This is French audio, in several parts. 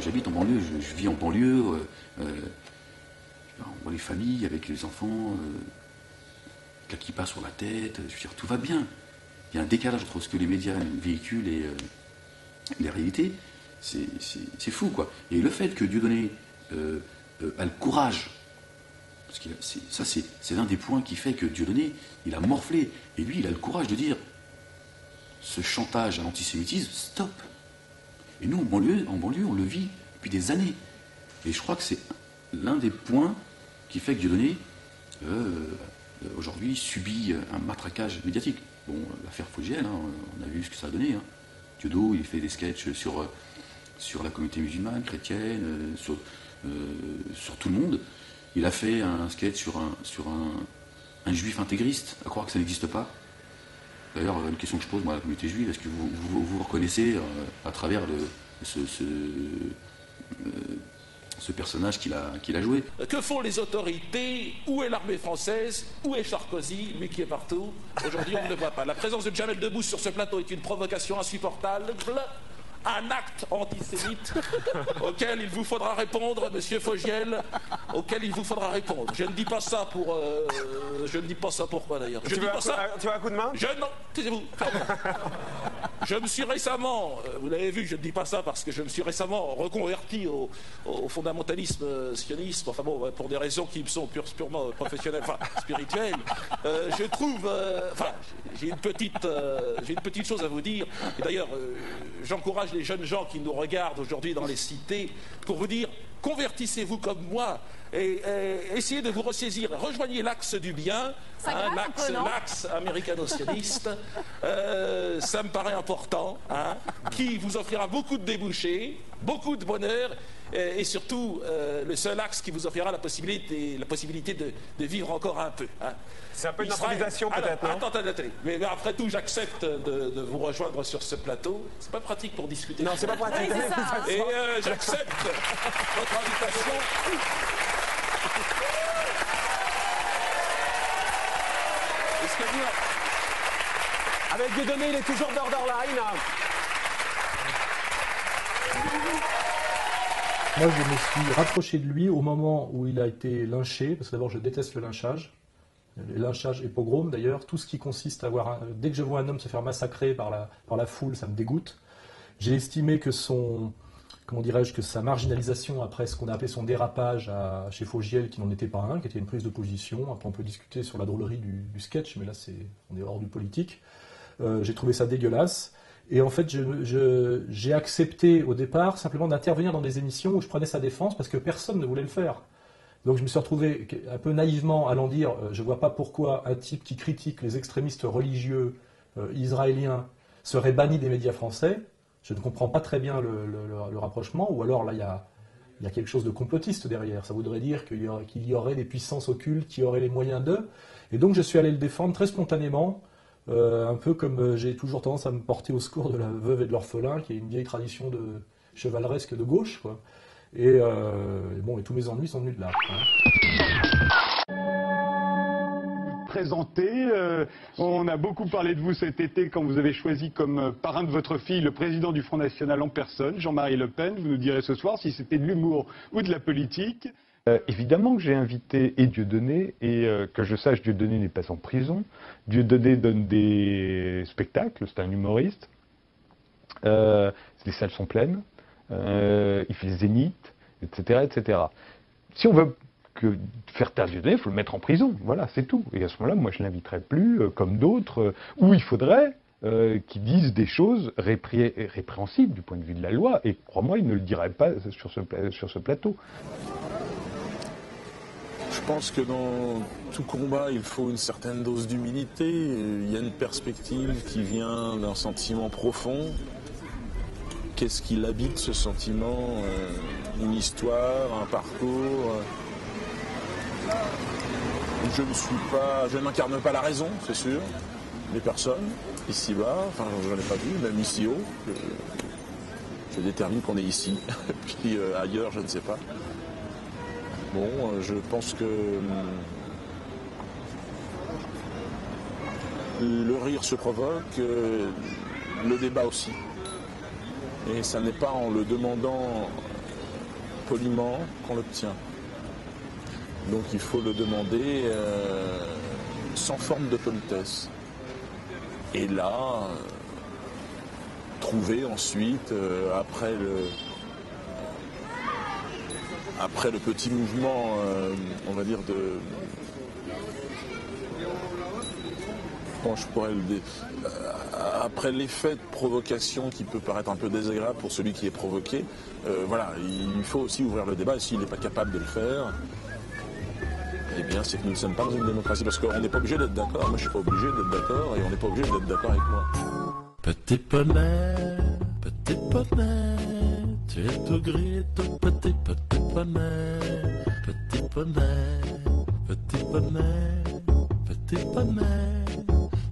j'habite en banlieue, je vis en banlieue, on voit les familles avec les enfants, la kippa sur la tête, je veux dire, tout va bien. Il y a un décalage entre ce que les médias véhiculent et les réalités, c'est fou, quoi. Et le fait que Dieudonné a le courage, parce que c'est l'un des points qui fait que Dieudonné, il a morflé, et lui, il a le courage de dire ce chantage à l'antisémitisme, stop. Et nous, en banlieue, on le vit depuis des années. Et je crois que c'est l'un des points qui fait que Dieudonné, aujourd'hui, subit un matraquage médiatique. Bon, l'affaire Fogiel, hein, on a vu ce que ça a donné. Hein. Dieudonné, il fait des sketchs sur la communauté musulmane, chrétienne, sur tout le monde. Il a fait un sketch sur un juif intégriste, à croire que ça n'existe pas. D'ailleurs, une question que je pose, moi, à la communauté juive, est-ce que vous reconnaissez à travers ce personnage qu'il a joué? Que font les autorités? Où est l'armée française? Où est Sarkozy, lui qui est partout? Aujourd'hui, on ne le voit pas. La présence de Jamel Debbouze sur ce plateau est une provocation insupportable. Un acte antisémite auquel il vous faudra répondre, monsieur Fogiel, auquel il vous faudra répondre. Je ne dis pas ça pour... je ne dis pas ça pourquoi d'ailleurs. Tu veux un coup de main? Non, taisez-vous. Je me suis récemment, vous l'avez vu, je ne dis pas ça parce que je me suis récemment reconverti au fondamentalisme sionisme, enfin bon, pour des raisons qui me sont purement professionnelles, enfin spirituelles. Je trouve, enfin, j'ai une petite chose à vous dire. Et d'ailleurs, j'encourage les jeunes gens qui nous regardent aujourd'hui dans les cités pour vous dire, convertissez-vous comme moi et essayez de vous ressaisir, rejoignez l'axe du bien, l'axe américano-sioniste, ça me paraît important, hein, qui vous offrira beaucoup de débouchés, beaucoup de bonheur, et surtout le seul axe qui vous offrira la possibilité de vivre encore un peu. Hein. C'est un peu une improvisation peut-être, non? Attendez. Mais après tout, j'accepte de vous rejoindre sur ce plateau. C'est pas pratique pour discuter. Non, c'est pas pratique. Oui, et j'accepte votre invitation. Avec Dieudonné, il est toujours borderline. Moi, je me suis rapproché de lui au moment où il a été lynché, parce que d'abord, je déteste le lynchage. Les lynchages et pogroms, d'ailleurs, tout ce qui consiste à voir... Dès que je vois un homme se faire massacrer par la foule, ça me dégoûte. J'ai estimé que que sa marginalisation après ce qu'on a appelé son dérapage chez Fogiel, qui n'en était pas un, qui était une prise de position. Après, on peut discuter sur la drôlerie du sketch, mais là, on est hors du politique. J'ai trouvé ça dégueulasse. Et en fait, j'ai accepté au départ simplement d'intervenir dans des émissions où je prenais sa défense parce que personne ne voulait le faire. Donc je me suis retrouvé un peu naïvement allant dire je ne vois pas pourquoi un type qui critique les extrémistes religieux israéliens serait banni des médias français. Je ne comprends pas très bien le rapprochement. Ou alors là, il y a quelque chose de complotiste derrière. Ça voudrait dire qu'il y aurait des puissances occultes qui auraient les moyens d'eux. Et donc je suis allé le défendre très spontanément. Un peu comme j'ai toujours tendance à me porter au secours de la veuve et de l'orphelin, qui est une vieille tradition de chevaleresque de gauche, quoi. Et tous mes ennuis sont venus de là. Présenté, on a beaucoup parlé de vous cet été quand vous avez choisi comme parrain de votre fille le président du Front National en personne, Jean-Marie Le Pen. Vous nous direz ce soir si c'était de l'humour ou de la politique. Évidemment que j'ai invité et Dieudonné, et que je sache, Dieudonné n'est pas en prison. Dieudonné donne des spectacles, c'est un humoriste. Les salles sont pleines, il fait le zénith, etc., etc. Si on veut faire taire Dieudonné, il faut le mettre en prison, voilà, c'est tout. Et à ce moment-là, moi je ne l'inviterai plus, comme d'autres, où il faudrait qu'ils disent des choses répréhensibles du point de vue de la loi, et crois-moi, il ne le dirait pas sur ce plateau. Je pense que dans tout combat, il faut une certaine dose d'humilité. Il y a une perspective qui vient d'un sentiment profond. Qu'est-ce qui l'habite, ce sentiment? Une histoire, un parcours. Je n'incarne pas la raison, c'est sûr, des personnes, ici-bas, enfin je n'en ai pas vu, même ici haut. Je détermine qu'on est ici, puis ailleurs, je ne sais pas. Bon, je pense que le rire se provoque, le débat aussi. Et ça n'est pas en le demandant poliment qu'on l'obtient. Donc il faut le demander sans forme de politesse. Et là, trouver ensuite, après le petit mouvement, on va dire, comment je pourrais le dire, après l'effet de provocation qui peut paraître un peu désagréable pour celui qui est provoqué, voilà, il faut aussi ouvrir le débat, et s'il n'est pas capable de le faire, eh bien c'est que nous ne sommes pas dans une démocratie, parce qu'on n'est pas obligé d'être d'accord, moi je ne suis pas obligé d'être d'accord, et on n'est pas obligé d'être d'accord avec moi. Petit poney, tu es tout gris, tout petit poney, petit poney, petit poney, petit poney,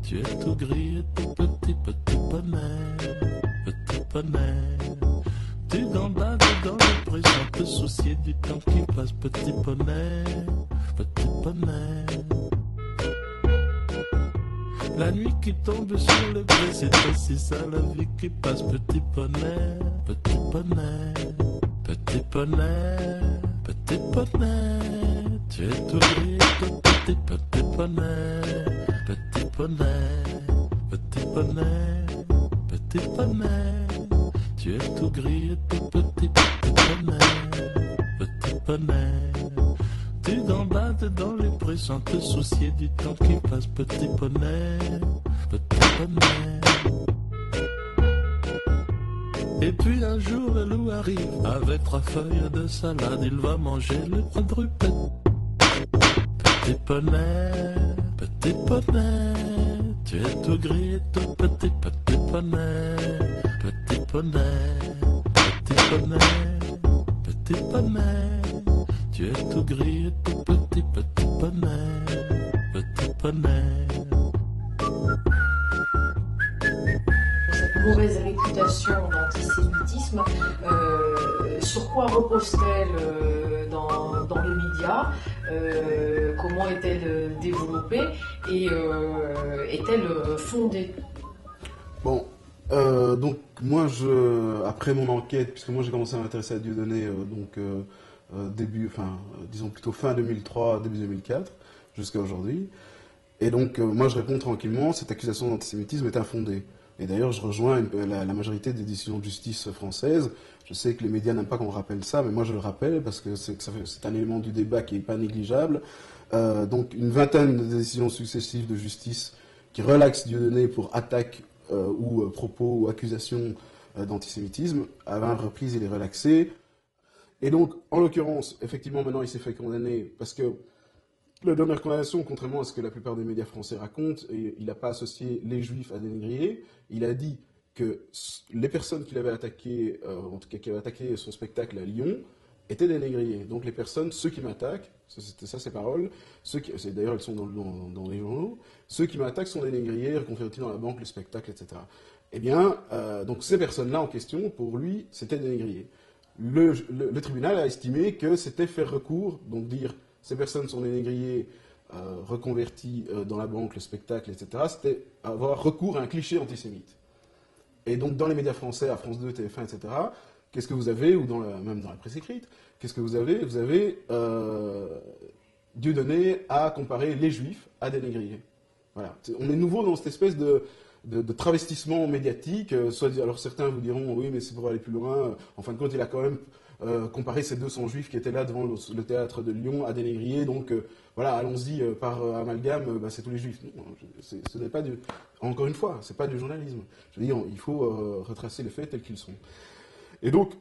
tu es tout gris, tout petit poney, petit poney, tu gambades dans le présent, te soucier du temps qui passe, petit poney, petit poney. La nuit qui tombe sur le grès, c'est aussi ça la vie qui passe, petit poney, petit poney, petit poney, petit poney, tu es tout gris, tout petit poney, petit poney, petit poney, petit poney, tu es tout gris, tout petit poney, petit poney. Tu gambades dans les prés sans te soucier du temps qui passe, petit poney, petit poney. Et puis un jour le loup arrive avec 3 feuilles de salade, il va manger le quadrupède. Petit poney, tu es tout gris, tout petit poney, petit poney, petit poney, petit poney. Tu es tout gris, tout petit poney, petit poney. Cette mauvaise réputation d'antisémitisme, sur quoi repose-t-elle dans les médias, comment est-elle développée et est-elle fondée? Bon, donc moi, après mon enquête, puisque moi j'ai commencé à m'intéresser à Dieudonné, disons plutôt fin 2003, début 2004, jusqu'à aujourd'hui. Et donc, moi, je réponds tranquillement, cette accusation d'antisémitisme est infondée. Et d'ailleurs, je rejoins la majorité des décisions de justice françaises. Je sais que les médias n'aiment pas qu'on rappelle ça, mais moi, je le rappelle parce que c'est un élément du débat qui n'est pas négligeable. Donc, une vingtaine de décisions successives de justice qui relaxent Dieudonné pour attaque ou propos ou accusations d'antisémitisme. À 20 reprises, il est relaxé. Et donc, en l'occurrence, effectivement, maintenant, il s'est fait condamner parce que la dernière condamnation, contrairement à ce que la plupart des médias français racontent, il n'a pas associé les juifs à des négriers. Il a dit que les personnes qu'il avait attaquées, en tout cas qui avaient attaqué son spectacle à Lyon, étaient des négriers. Donc les personnes, ceux qui m'attaquent, c'était ça ses paroles, d'ailleurs elles sont dans les journaux, ceux qui m'attaquent sont des négriers, reconvertis dans la banque, le spectacle, etc. Eh bien, donc ces personnes-là en question, pour lui, c'était des négriers. Le tribunal a estimé que c'était faire recours, donc dire ces personnes sont des négriers reconvertis dans la banque, le spectacle, etc. C'était avoir recours à un cliché antisémite. Et donc dans les médias français, à France 2, TF1, etc., qu'est-ce que vous avez, ou même dans la presse écrite, qu'est-ce que vous avez? Vous avez Dieudonné à comparer les juifs à des négriers. Voilà. On est nouveau dans cette espèce de travestissement médiatique. Alors certains vous diront, oui, mais c'est pour aller plus loin. En fin de compte, il a quand même comparé ces 200 juifs qui étaient là devant le théâtre de Lyon à des négriers. Donc voilà, allons-y par amalgame, c'est tous les juifs. Non, ce n'est pas encore une fois, c'est pas du journalisme. Je veux dire, il faut retracer les faits tels qu'ils sont. Et donc,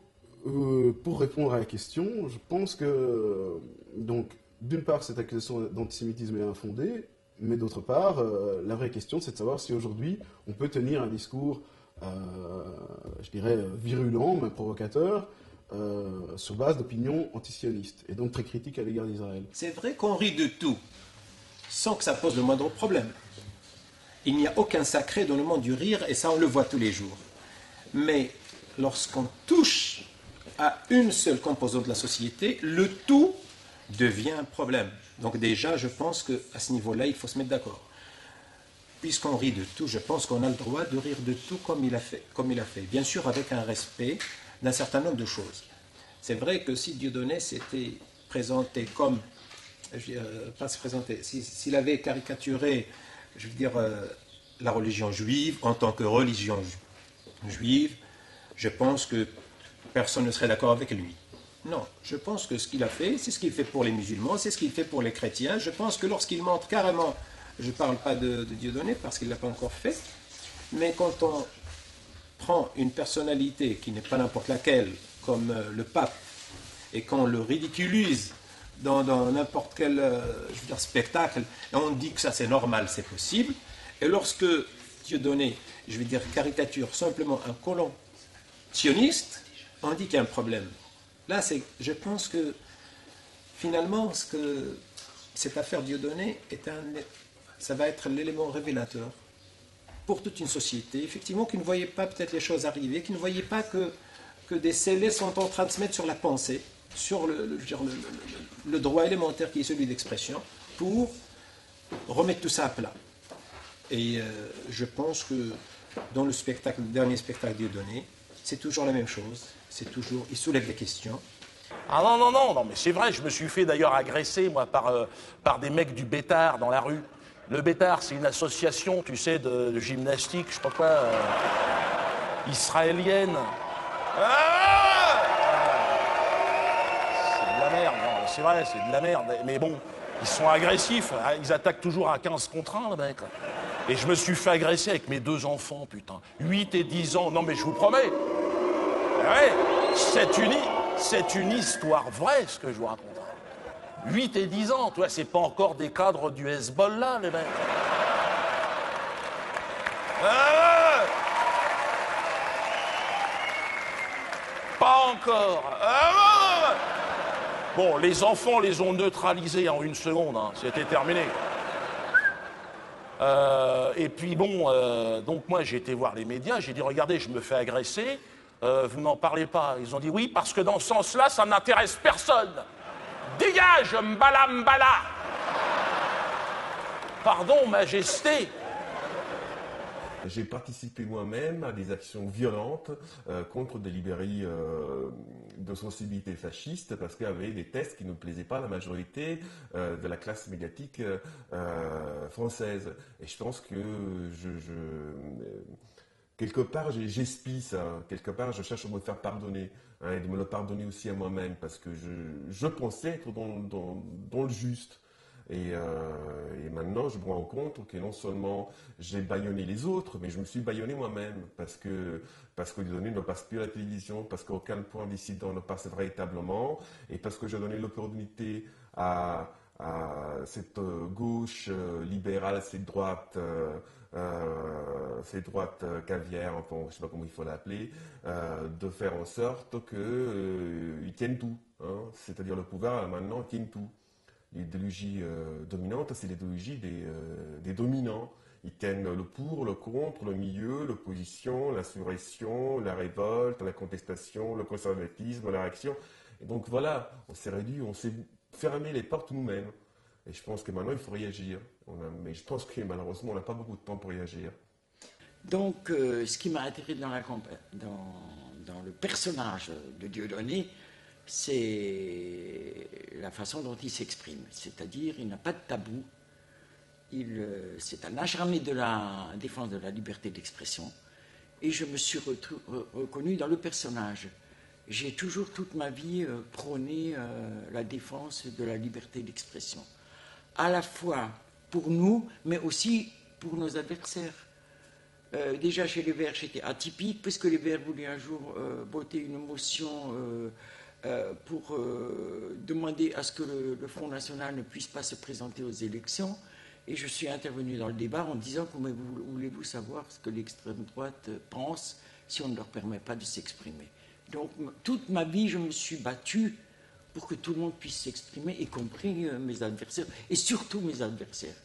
pour répondre à la question, je pense que, donc, d'une part, cette accusation d'antisémitisme est infondée, mais d'autre part, la vraie question, c'est de savoir si aujourd'hui, on peut tenir un discours, je dirais, virulent, même provocateur, sur base d'opinions antisionistes, et donc très critiques à l'égard d'Israël. C'est vrai qu'on rit de tout, sans que ça pose le moindre problème. Il n'y a aucun sacré dans le monde du rire, et ça, on le voit tous les jours. Mais lorsqu'on touche à une seule composante de la société, le tout devient un problème. Donc déjà, je pense qu'à ce niveau-là, il faut se mettre d'accord. Puisqu'on rit de tout, je pense qu'on a le droit de rire de tout comme il a fait. Bien sûr, avec un respect d'un certain nombre de choses. C'est vrai que si Dieudonné s'était présenté comme, pas se présenter, s'il avait caricaturé, je veux dire, la religion juive en tant que religion juive, je pense que personne ne serait d'accord avec lui. Non, je pense que ce qu'il a fait, c'est ce qu'il fait pour les musulmans, c'est ce qu'il fait pour les chrétiens. Je pense que lorsqu'il montre carrément, je ne parle pas de Dieudonné parce qu'il ne l'a pas encore fait, mais quand on prend une personnalité qui n'est pas n'importe laquelle, comme le pape, et qu'on le ridiculise dans n'importe quel je veux dire, spectacle, et on dit que ça c'est normal, c'est possible, et lorsque Dieudonné, je vais dire caricature simplement un colon sioniste, on dit qu'il y a un problème. Là, je pense que finalement, cette affaire Dieudonné, ça va être l'élément révélateur pour toute une société, effectivement, qui ne voyait pas peut-être les choses arriver, qui ne voyait pas que des scellés sont en train de se mettre sur la pensée, sur le droit élémentaire qui est celui d'expression, pour remettre tout ça à plat. Et je pense que dans le dernier spectacle Dieudonné, c'est toujours la même chose. C'est toujours, il soulève des questions. Ah non, mais c'est vrai, je me suis fait d'ailleurs agresser, moi, par des mecs du Bétard dans la rue. Le Bétard, c'est une association, tu sais, de gymnastique, je sais pas quoi, israélienne. C'est de la merde, non, c'est vrai, c'est de la merde. Mais bon, ils sont agressifs, ils attaquent toujours à 15 contre 1, le mec. Et je me suis fait agresser avec mes 2 enfants, putain. 8 et 10 ans, non mais je vous promets. Ouais, c'est une histoire vraie, ce que je vous raconte. 8 et 10 ans, tu vois, c'est pas encore des cadres du Hezbollah, les mecs. Pas encore. Bon, les enfants les ont neutralisés en 1 seconde, hein. C'était terminé. Et puis bon, donc moi j'ai été voir les médias, j'ai dit regardez, je me fais agresser, vous n'en parlez pas. Ils ont dit oui, parce que dans ce sens-là, ça n'intéresse personne. Dégage, mbala. Pardon, Majesté. J'ai participé moi-même à des actions violentes contre des librairies de sensibilité fasciste parce qu'il y avait des textes qui ne plaisaient pas à la majorité de la classe médiatique française. Et je pense que quelque part j'espie ça, quelque part je cherche à me faire pardonner, hein, et de me le pardonner aussi à moi-même parce que je pensais être dans le juste. Et maintenant, je me rends compte que non seulement j'ai bâillonné les autres, mais je me suis bâillonné moi-même parce que Dieudonné ne passe plus à la télévision, parce qu'aucun point dissident ne passe véritablement, et parce que j'ai donné l'opportunité à cette gauche libérale, cette droite caviar, enfin, je ne sais pas comment il faut l'appeler, de faire en sorte qu'ils tiennent tout. Hein, c'est-à-dire le pouvoir, maintenant, tient tout. L'idéologie dominante, c'est l'idéologie des dominants. Ils tiennent le pour, le contre, le milieu, l'opposition, l'insurrection, la révolte, la contestation, le conservatisme, la réaction. Et donc voilà, on s'est réduit, on s'est fermé les portes nous-mêmes. Et je pense que maintenant, il faut réagir. Mais je pense que malheureusement, on n'a pas beaucoup de temps pour réagir. Donc, ce qui m'a attiré dans le personnage de Dieudonné, c'est la façon dont il s'exprime. C'est-à-dire, il n'a pas de tabou. C'est un acharné de la défense de la liberté d'expression. Et je me suis reconnu dans le personnage. J'ai toujours, toute ma vie, prôné la défense de la liberté d'expression. À la fois pour nous, mais aussi pour nos adversaires. Déjà, chez les Verts, j'étais atypique, puisque les Verts voulaient un jour voter une motion pour demander à ce que le Front National ne puisse pas se présenter aux élections. Et je suis intervenu dans le débat en disant « Comment voulez-vous savoir ce que l'extrême droite pense si on ne leur permet pas de s'exprimer ?» Donc, toute ma vie, je me suis battu pour que tout le monde puisse s'exprimer, y compris mes adversaires, et surtout mes adversaires.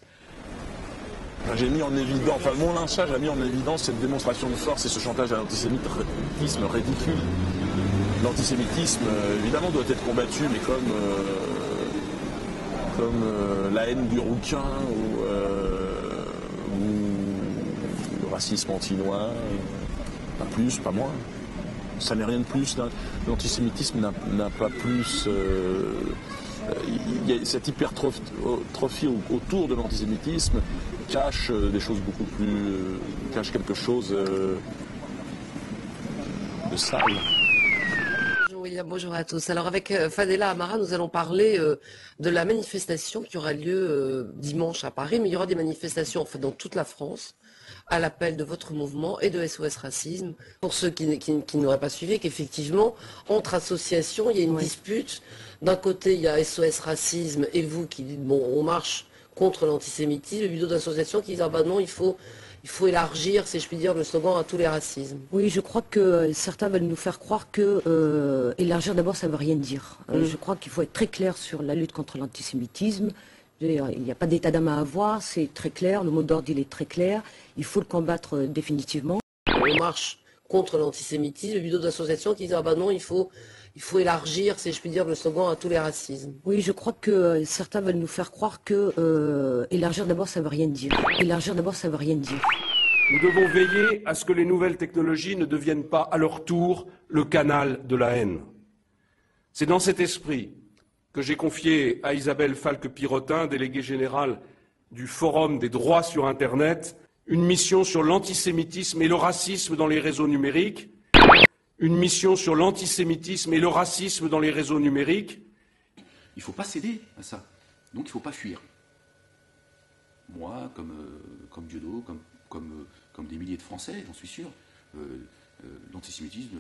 J'ai mis en évidence, enfin mon lynchage a mis en évidence cette démonstration de force et ce chantage à l'antisémitisme ridicule. L'antisémitisme, évidemment, doit être combattu, mais comme la haine du rouquin ou le racisme anti-noir, pas plus, pas moins. Ça n'est rien de plus. L'antisémitisme n'a pas plus... il y a cette hypertrophie autour de l'antisémitisme cache des choses beaucoup plus... cache quelque chose de sale. William, bonjour à tous. Alors avec Fadela Amara, nous allons parler de la manifestation qui aura lieu dimanche à Paris, mais il y aura des manifestations en fait dans toute la France à l'appel de votre mouvement et de SOS Racisme. Pour ceux qui n'auraient pas suivi, qu'effectivement, entre associations, il y a une dispute. D'un côté, il y a SOS Racisme et vous qui dites, bon, on marche contre l'antisémitisme, et puis d'autres associations qui disent, ah ben non, il faut élargir, si je puis dire, le slogan à tous les racismes. Oui, je crois que certains veulent nous faire croire que élargir d'abord, ça ne veut rien dire. Je crois qu'il faut être très clair sur la lutte contre l'antisémitisme. Il n'y a pas d'état d'âme à avoir, c'est très clair, le mot d'ordre il est très clair, il faut le combattre définitivement. On marche contre l'antisémitisme, et puis d'autres associations qui disent, ah ben non, il faut élargir, si je puis dire, le slogan à tous les racismes. Oui, je crois que certains veulent nous faire croire que élargir d'abord, ça ne veut rien dire. Élargir d'abord, ça ne veut rien dire. Nous devons veiller à ce que les nouvelles technologies ne deviennent pas à leur tour le canal de la haine. C'est dans cet esprit que j'ai confié à Isabelle Falque-Pirotin, déléguée générale du Forum des droits sur Internet, une mission sur l'antisémitisme et le racisme dans les réseaux numériques. Une mission sur l'antisémitisme et le racisme dans les réseaux numériques. Il ne faut pas céder à ça. Donc il ne faut pas fuir. Moi, comme Dieudo, comme des milliers de Français, j'en suis sûr, l'antisémitisme,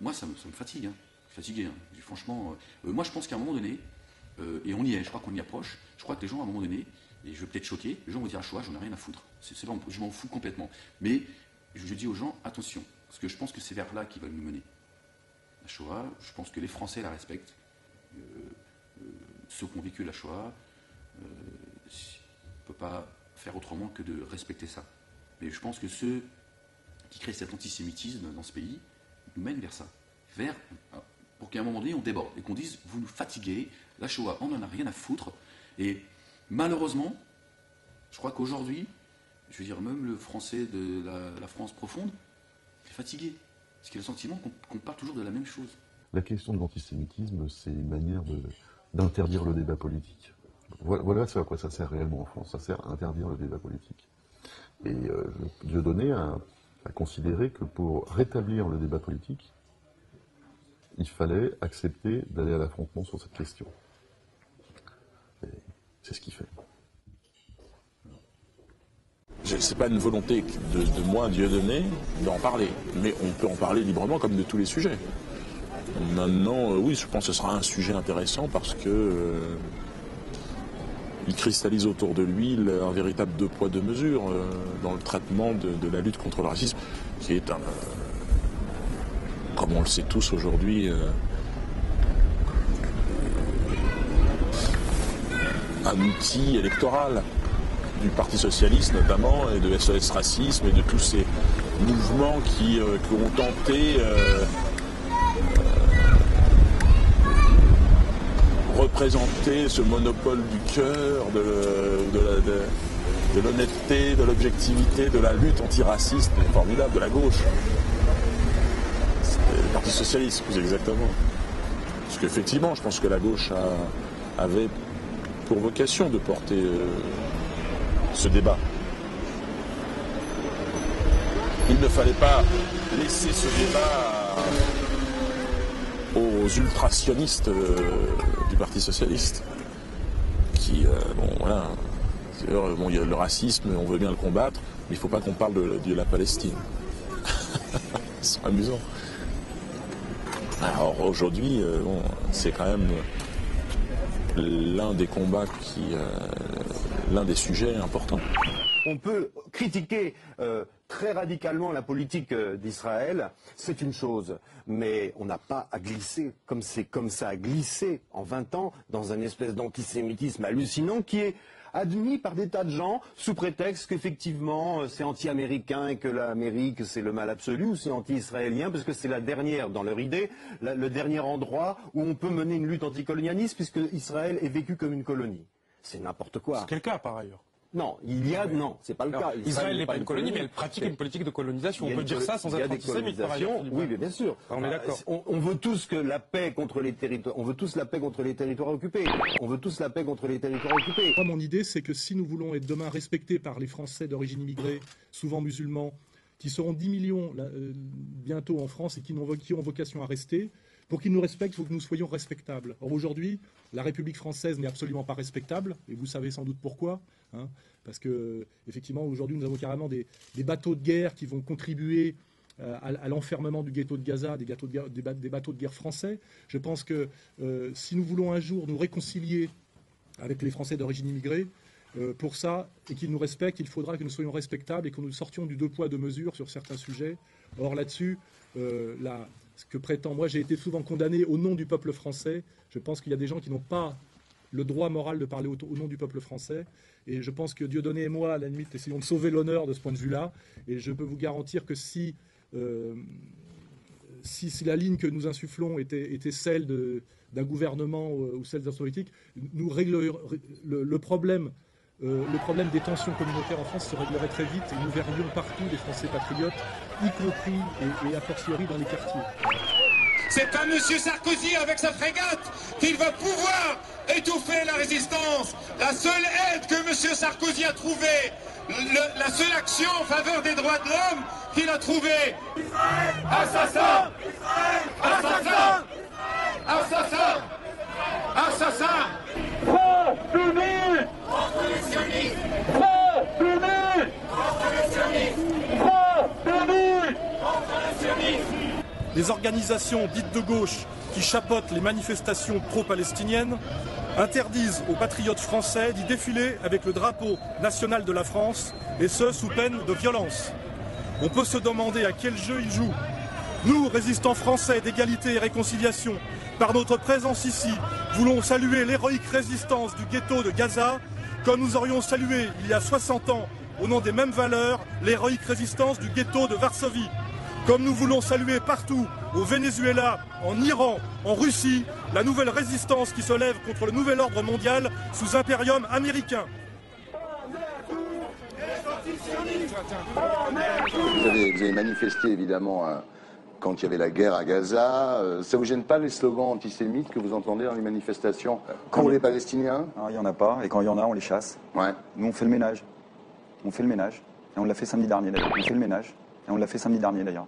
moi ça me fatigue. Je suis fatigué. Franchement, moi je pense qu'à un moment donné, et on y est, je crois qu'on y approche, je crois que les gens à un moment donné, et je vais peut-être choquer, les gens vont dire Shoah, j'en ai rien à foutre. Je m'en fous complètement. Mais je dis aux gens, attention. Parce que je pense que c'est vers là qu'ils veulent nous mener. La Shoah, je pense que les Français la respectent. Ceux qui ont vécu la Shoah, on ne peut pas faire autrement que de respecter ça. Mais je pense que ceux qui créent cet antisémitisme dans ce pays nous mènent vers ça. Pour qu'à un moment donné, on déborde et qu'on dise, vous nous fatiguez, la Shoah, on n'en a rien à foutre. Et malheureusement, je crois qu'aujourd'hui, je veux dire, même le Français de la France profonde, fatigué, parce qu'il a le sentiment qu'on parle toujours de la même chose. La question de l'antisémitisme, c'est une manière d'interdire le débat politique. Voilà ce à quoi ça sert réellement en France, ça sert à interdire le débat politique. Et Dieudonné a considéré que pour rétablir le débat politique, il fallait accepter d'aller à l'affrontement sur cette question. Et c'est ce qu'il fait. C'est pas une volonté de moi, Dieudonné, d'en parler. Mais on peut en parler librement comme de tous les sujets. Maintenant, oui, je pense que ce sera un sujet intéressant parce que il cristallise autour de lui un véritable deux poids, deux mesures dans le traitement de la lutte contre le racisme, qui est comme on le sait tous aujourd'hui, un outil électoral du Parti Socialiste notamment, et de SOS Racisme, et de tous ces mouvements qui ont tenté représenter ce monopole du cœur, de l'honnêteté, de l'objectivité, de la lutte antiraciste, formidable, de la gauche. C'était le Parti Socialiste, plus exactement. Parce qu'effectivement, je pense que la gauche avait pour vocation de porter ce débat. Il ne fallait pas laisser ce débat aux ultrasionistes du Parti Socialiste, qui, bon, voilà, bon, il y a le racisme, on veut bien le combattre, mais il ne faut pas qu'on parle de la Palestine. C'est amusant. Alors aujourd'hui, bon, c'est quand même l'un des combats l'un des sujets importants. On peut critiquer très radicalement la politique d'Israël, c'est une chose, mais on n'a pas à glisser, comme ça a glissé en 20 ans, dans un espèce d'antisémitisme hallucinant qui est admis par des tas de gens sous prétexte qu'effectivement c'est anti-américain et que l'Amérique c'est le mal absolu, ou c'est anti-israélien parce que c'est la dernière, dans leur idée, le dernier endroit où on peut mener une lutte anticolonialiste puisque Israël est vécu comme une colonie. C'est n'importe quoi. C'est quel cas par ailleurs? Non, c'est pas le cas. Israël n'est pas une colonie, mais elle pratique une politique de colonisation. On peut dire ça sans être antisémite, par ailleurs. Oui, mais bien sûr. On est d'accord. On veut tous que la paix contre les territoires. On veut tous la paix contre les territoires occupés. On veut tous la paix contre les territoires occupés. Moi, mon idée, c'est que si nous voulons être demain respectés par les Français d'origine immigrée, souvent musulmans, qui seront 10 millions bientôt en France et qui ont vocation à rester, pour qu'ils nous respectent, il faut que nous soyons respectables. Or aujourd'hui, la République française n'est absolument pas respectable, et vous savez sans doute pourquoi. Parce que, effectivement, aujourd'hui, nous avons carrément des bateaux de guerre qui vont contribuer à l'enfermement du ghetto de Gaza, des bateaux de guerre français. Je pense que si nous voulons un jour nous réconcilier avec les Français d'origine immigrée, pour ça, et qu'ils nous respectent, il faudra que nous soyons respectables et que nous sortions du 2 poids 2 mesures sur certains sujets. Or là-dessus, ce que prétend, moi j'ai été souvent condamné au nom du peuple français. Je pense qu'il y a des gens qui n'ont pas le droit moral de parler au nom du peuple français. Et je pense que Dieudonné et moi, à la limite, essayons de sauver l'honneur de ce point de vue-là. Et je peux vous garantir que si la ligne que nous insufflons était celle d'un gouvernement ou celle d'un politique, nous réglerions le problème des tensions communautaires en France se réglerait très vite et nous verrions partout des Français patriotes, y compris et a fortiori dans les quartiers. C'est à M. Sarkozy, avec sa frégate, qu'il va pouvoir étouffer la résistance. La seule aide que M. Sarkozy a trouvée, la seule action en faveur des droits de l'homme qu'il a trouvée. Assassin! Assassin! Assassin! Assassin! France unie! Contre les sionistes! France unie! Contre les sionistes! France unie! Contre les sionistes! Les organisations dites de gauche qui chapeautent les manifestations pro-palestiniennes interdisent aux patriotes français d'y défiler avec le drapeau national de la France, et ce, sous peine de violence. On peut se demander à quel jeu ils jouent. Nous, résistants français d'égalité et réconciliation, par notre présence ici, voulons saluer l'héroïque résistance du ghetto de Gaza, comme nous aurions salué, il y a 60 ans, au nom des mêmes valeurs, l'héroïque résistance du ghetto de Varsovie. Comme nous voulons saluer partout, au Venezuela, en Iran, en Russie, la nouvelle résistance qui se lève contre le nouvel ordre mondial sous impérium américain. Vous avez manifesté évidemment quand il y avait la guerre à Gaza. Ça vous gêne pas les slogans antisémites que vous entendez dans les manifestations pour les Palestiniens? Il n'y en a pas, et quand il y en a, on les chasse. Ouais. Nous, on fait le ménage. On fait le ménage. Et on l'a fait samedi dernier d'ailleurs. On fait le ménage. Et on l'a fait samedi dernier d'ailleurs.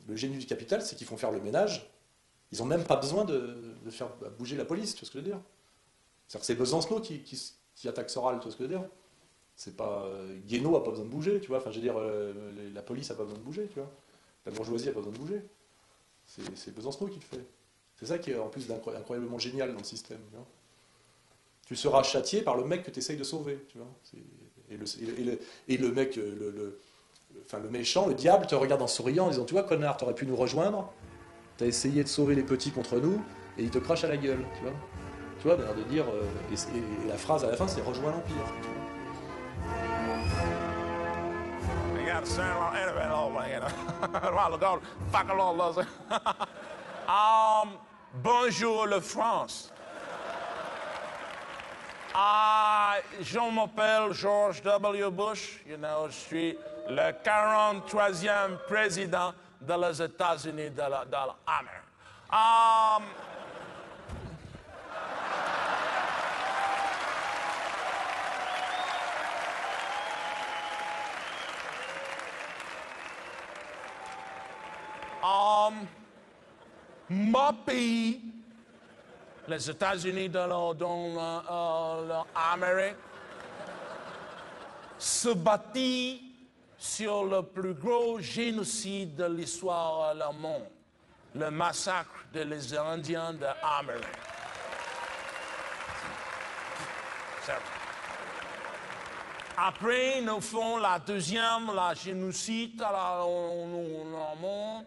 Le génie du capital, c'est qu'ils font faire le ménage. Ils n'ont même pas besoin de faire bouger la police, tu vois ce que je veux dire? C'est-à-dire que c'est Besancenot qui attaque Soral, tu vois ce que je veux dire? C'est pas... Guénaud n'a pas besoin de bouger, tu vois? Enfin, je veux dire, la police n'a pas besoin de bouger, tu vois? La bourgeoisie n'a pas besoin de bouger. C'est Besancenot qui le fait. C'est ça qui est en plus incroyablement génial dans le système, tu vois? Tu seras châtié par le mec que tu essayes de sauver, tu vois? Et le mec... Enfin, le méchant, le diable, te regarde en souriant en disant « Tu vois, connard, t'aurais pu nous rejoindre, t'as essayé de sauver les petits contre nous, et il te crache à la gueule, tu vois. » Tu vois, d'ailleurs de dire... et la phrase à la fin, c'est « Rejoins l'Empire », tu vois. Bonjour la France. Je m'appelle George W. Bush, je suis le 43e président des États-Unis de l'Amérique. Mon pays, les États-Unis de l'Amérique, se bâtit sur le plus gros génocide de l'histoire du monde, le massacre des Indiens d'Amérique. Après, nous faisons la deuxième, la génocide dans le monde.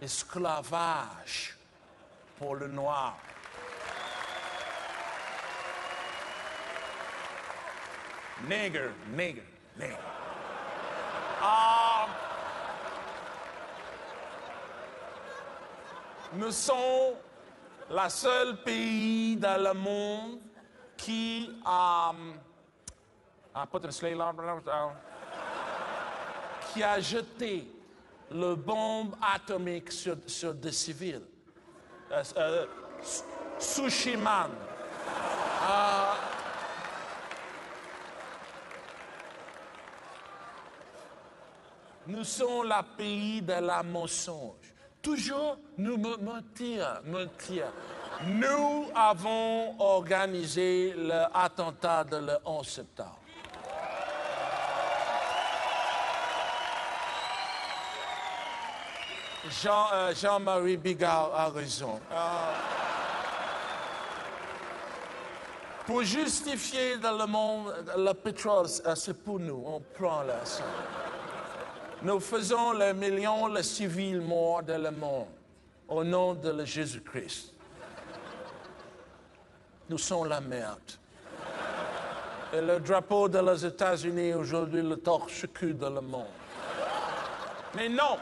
Esclavage pour le noir. Nigger. Nous sommes le seul pays dans le monde qui qui a jeté le bombe atomique sur des civils. Tsushima. Nous sommes le pays de la mensonge. Toujours nous mentir. Nous avons organisé l'attentat de le 11 septembre. Jean-Marie Bigard a raison. Pour justifier dans le monde, le pétrole, c'est pour nous, on prend la sang. Nous faisons les millions de civils morts dans le monde au nom de Jésus-Christ. Nous sommes la merde. Et le drapeau des États-Unis aujourd'hui le torche-cul dans le monde. Mais non!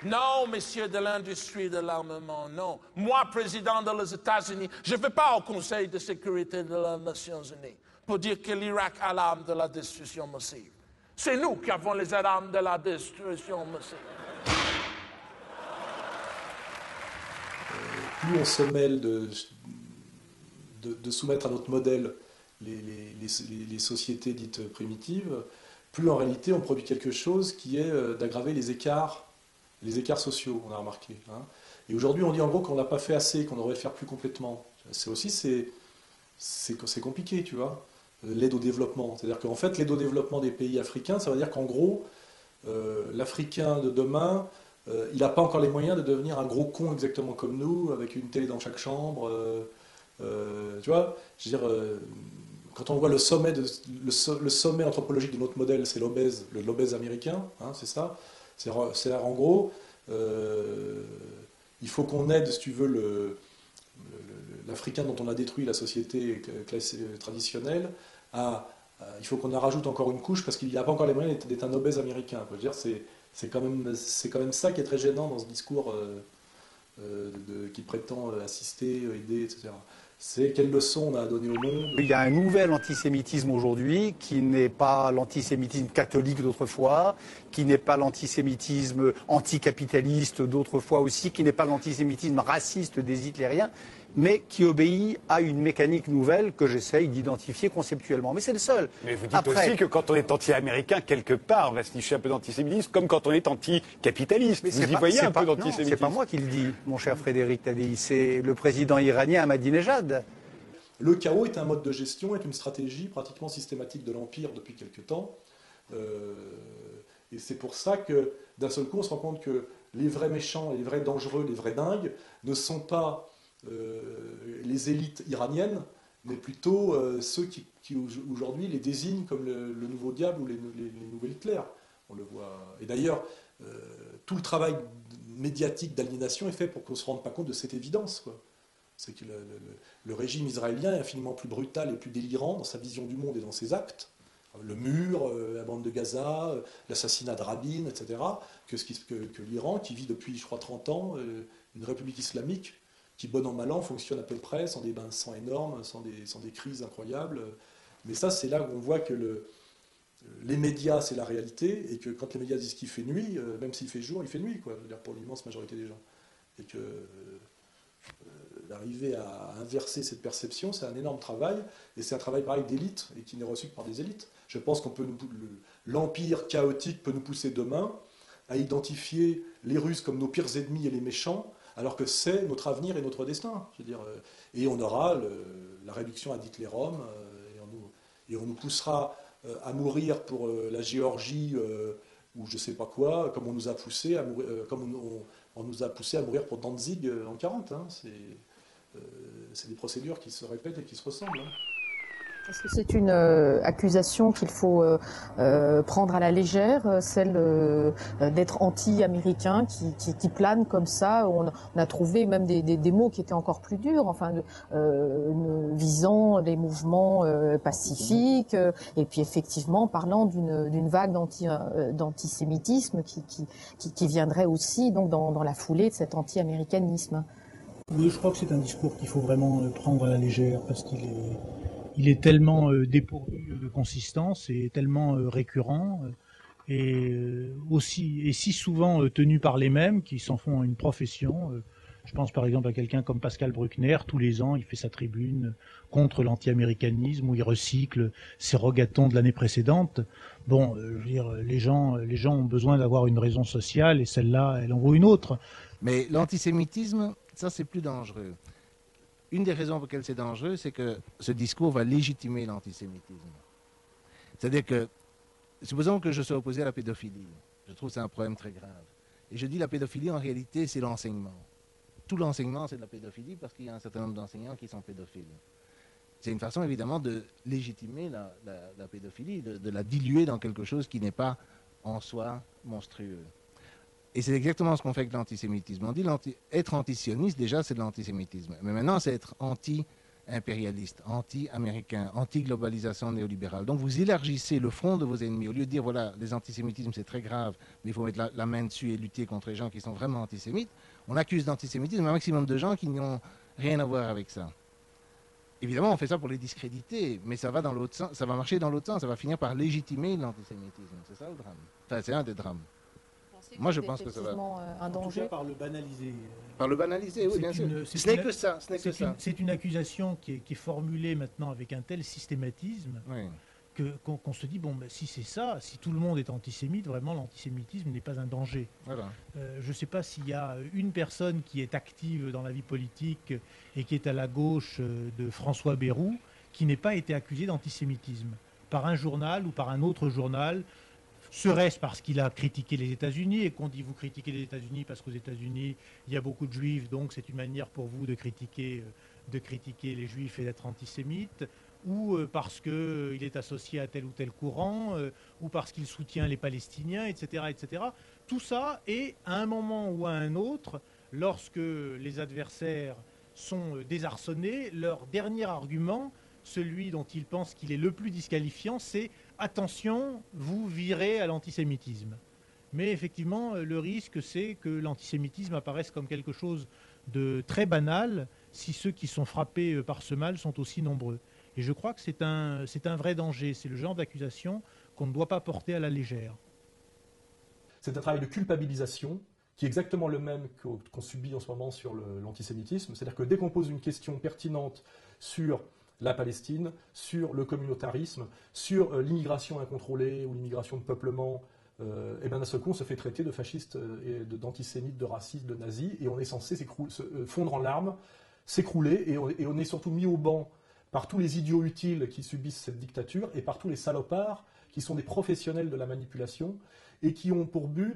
Non, messieurs de l'industrie de l'armement, non. Moi, président des États-Unis, je ne vais pas au Conseil de sécurité des Nations Unies pour dire que l'Irak a l'arme de la destruction massive. C'est nous qui avons les armes de la destruction massive. Plus on se mêle de soumettre à notre modèle les sociétés dites primitives, plus en réalité on produit quelque chose qui est d'aggraver les écarts sociaux, on a remarqué. Hein. Et aujourd'hui, on dit en gros qu'on n'a pas fait assez, qu'on devrait faire plus complètement. C'est compliqué, tu vois, l'aide au développement. C'est-à-dire qu'en fait, l'aide au développement des pays africains, ça veut dire qu'en gros, l'Africain de demain, il n'a pas encore les moyens de devenir un gros con exactement comme nous, avec une télé dans chaque chambre. Tu vois, je veux dire, quand on voit le sommet anthropologique de notre modèle, c'est l'obèse américain, hein, c'est ça. C'est en gros, il faut qu'on aide, si tu veux, l'Africain dont on a détruit la société traditionnelle, il faut qu'on en rajoute encore une couche parce qu'il n'a pas encore les moyens d'être un obèse américain. Je veux dire, c'est quand même ça qui est très gênant dans ce discours qui prétend assister, aider, etc. C'est quelle leçon on a donné au monde. Il y a un nouvel antisémitisme aujourd'hui qui n'est pas l'antisémitisme catholique d'autrefois, qui n'est pas l'antisémitisme anticapitaliste d'autrefois aussi, qui n'est pas l'antisémitisme raciste des hitlériens, mais qui obéit à une mécanique nouvelle que j'essaye d'identifier conceptuellement. Mais c'est le seul. Mais vous dites aussi que quand on est anti-américain, quelque part, on va se nicher un peu d'antisémitisme, comme quand on est anticapitaliste. Vous y voyez un peu d'antisémitisme. C'est pas moi qui le dis, mon cher Frédéric Tadei, c'est le président iranien Ahmadinejad. Le chaos est un mode de gestion, est une stratégie pratiquement systématique de l'Empire depuis quelque temps. Et c'est pour ça que, d'un seul coup, on se rend compte que les vrais méchants, les vrais dangereux, les vrais dingues ne sont pas les élites iraniennes, mais plutôt ceux qui aujourd'hui les désignent comme le nouveau diable ou les nouveaux Hitler. On le voit. Et d'ailleurs, tout le travail médiatique d'aliénation est fait pour qu'on ne se rende pas compte de cette évidence, quoi. C'est que le régime israélien est infiniment plus brutal et plus délirant dans sa vision du monde et dans ses actes. Le mur, la bande de Gaza, l'assassinat de Rabin, etc., que l'Iran, qui vit depuis, je crois, 30 ans, une république islamique, qui, bon an, mal an, fonctionne à peu près, sans des bains de sang énormes, sans des crises incroyables. Mais ça, c'est là où on voit que les médias, c'est la réalité, et que quand les médias disent qu'il fait nuit, même s'il fait jour, il fait nuit, quoi, je veux dire, pour l'immense majorité des gens. Et que d'arriver à inverser cette perception, c'est un énorme travail, et c'est un travail pareil d'élite, et qui n'est reçu que par des élites. Je pense qu'on peut l'empire chaotique peut nous pousser demain à identifier les Russes comme nos pires ennemis et les méchants, alors que c'est notre avenir et notre destin. Je veux dire, et on aura la réduction ad Hitlerum, et on nous poussera à mourir pour la Géorgie ou je ne sais pas quoi, comme on nous a poussé à mourir, on nous a poussé à mourir pour Danzig en 1940. Hein. C'est des procédures qui se répètent et qui se ressemblent. Hein. Est-ce que c'est une accusation qu'il faut prendre à la légère, celle d'être anti-américain, qui plane comme ça? On a trouvé même des mots qui étaient encore plus durs, enfin, visant les mouvements pacifiques, et puis effectivement parlant d'une vague d'antisémitisme qui viendrait aussi donc dans la foulée de cet anti-américanisme. Oui, je crois que c'est un discours qu'il faut vraiment prendre à la légère, parce qu'il il est tellement dépourvu de consistance et tellement récurrent et si souvent tenu par les mêmes qui s'en font une profession. Je pense par exemple à quelqu'un comme Pascal Bruckner, tous les ans il fait sa tribune contre l'anti-américanisme où il recycle ses rogatons de l'année précédente. Bon, je veux dire, les gens ont besoin d'avoir une raison sociale et celle-là, elle en vaut une autre. Mais l'antisémitisme, ça c'est plus dangereux. Une des raisons pour lesquelles c'est dangereux, c'est que ce discours va légitimer l'antisémitisme. C'est-à-dire que, supposons que je sois opposé à la pédophilie, je trouve que c'est un problème très grave. Et je dis la pédophilie, en réalité, c'est l'enseignement. Tout l'enseignement, c'est de la pédophilie parce qu'il y a un certain nombre d'enseignants qui sont pédophiles. C'est une façon, évidemment, de légitimer la pédophilie, de la diluer dans quelque chose qui n'est pas en soi monstrueux. Et c'est exactement ce qu'on fait avec l'antisémitisme. On dit être antisioniste, déjà, c'est de l'antisémitisme. Mais maintenant, c'est être anti-impérialiste, anti-américain, anti-globalisation néolibérale. Donc, vous élargissez le front de vos ennemis. Au lieu de dire, voilà, les antisémitismes, c'est très grave, mais il faut mettre la main dessus et lutter contre les gens qui sont vraiment antisémites, on accuse d'antisémitisme un maximum de gens qui n'ont rien à voir avec ça. Évidemment, on fait ça pour les discréditer, mais ça va dans l'autre sens, ça va marcher dans l'autre sens, ça va finir par légitimer l'antisémitisme. C'est ça le drame. Enfin, c'est un des drames. Moi, je pense que ça va. Un danger. En tout cas, par le banaliser. Par le banaliser, oui, bien sûr. Ce n'est que ça. C'est une accusation qui est formulée maintenant avec un tel systématisme qu'on se dit, bon, ben, si c'est ça, si tout le monde est antisémite, vraiment l'antisémitisme n'est pas un danger. Voilà. Je ne sais pas s'il y a une personne qui est active dans la vie politique et qui est à la gauche de François Bayrou qui n'ait pas été accusé d'antisémitisme par un journal ou par un autre journal. Serait-ce parce qu'il a critiqué les États-Unis et qu'on dit vous critiquez les États-Unis parce qu'aux États-Unis il y a beaucoup de juifs, donc c'est une manière pour vous de critiquer les juifs et d'être antisémite, ou parce qu'il est associé à tel ou tel courant, ou parce qu'il soutient les Palestiniens, etc., etc. Tout ça est à un moment ou à un autre, lorsque les adversaires sont désarçonnés, leur dernier argument, celui dont ils pensent qu'il est le plus disqualifiant, c'est « attention, vous virez à l'antisémitisme ». Mais effectivement, le risque, c'est que l'antisémitisme apparaisse comme quelque chose de très banal si ceux qui sont frappés par ce mal sont aussi nombreux. Et je crois que c'est un vrai danger. C'est le genre d'accusation qu'on ne doit pas porter à la légère. C'est un travail de culpabilisation qui est exactement le même qu'on subit en ce moment sur l'antisémitisme. C'est-à-dire que dès qu'on pose une question pertinente sur la Palestine, sur le communautarisme, sur l'immigration incontrôlée ou l'immigration de peuplement, et bien d'un seul coup on se fait traiter de fasciste, d'antisémite, de raciste, de nazi, et on est censé se fondre en larmes, s'écrouler, et on est surtout mis au banc par tous les idiots utiles qui subissent cette dictature et par tous les salopards qui sont des professionnels de la manipulation et qui ont pour but,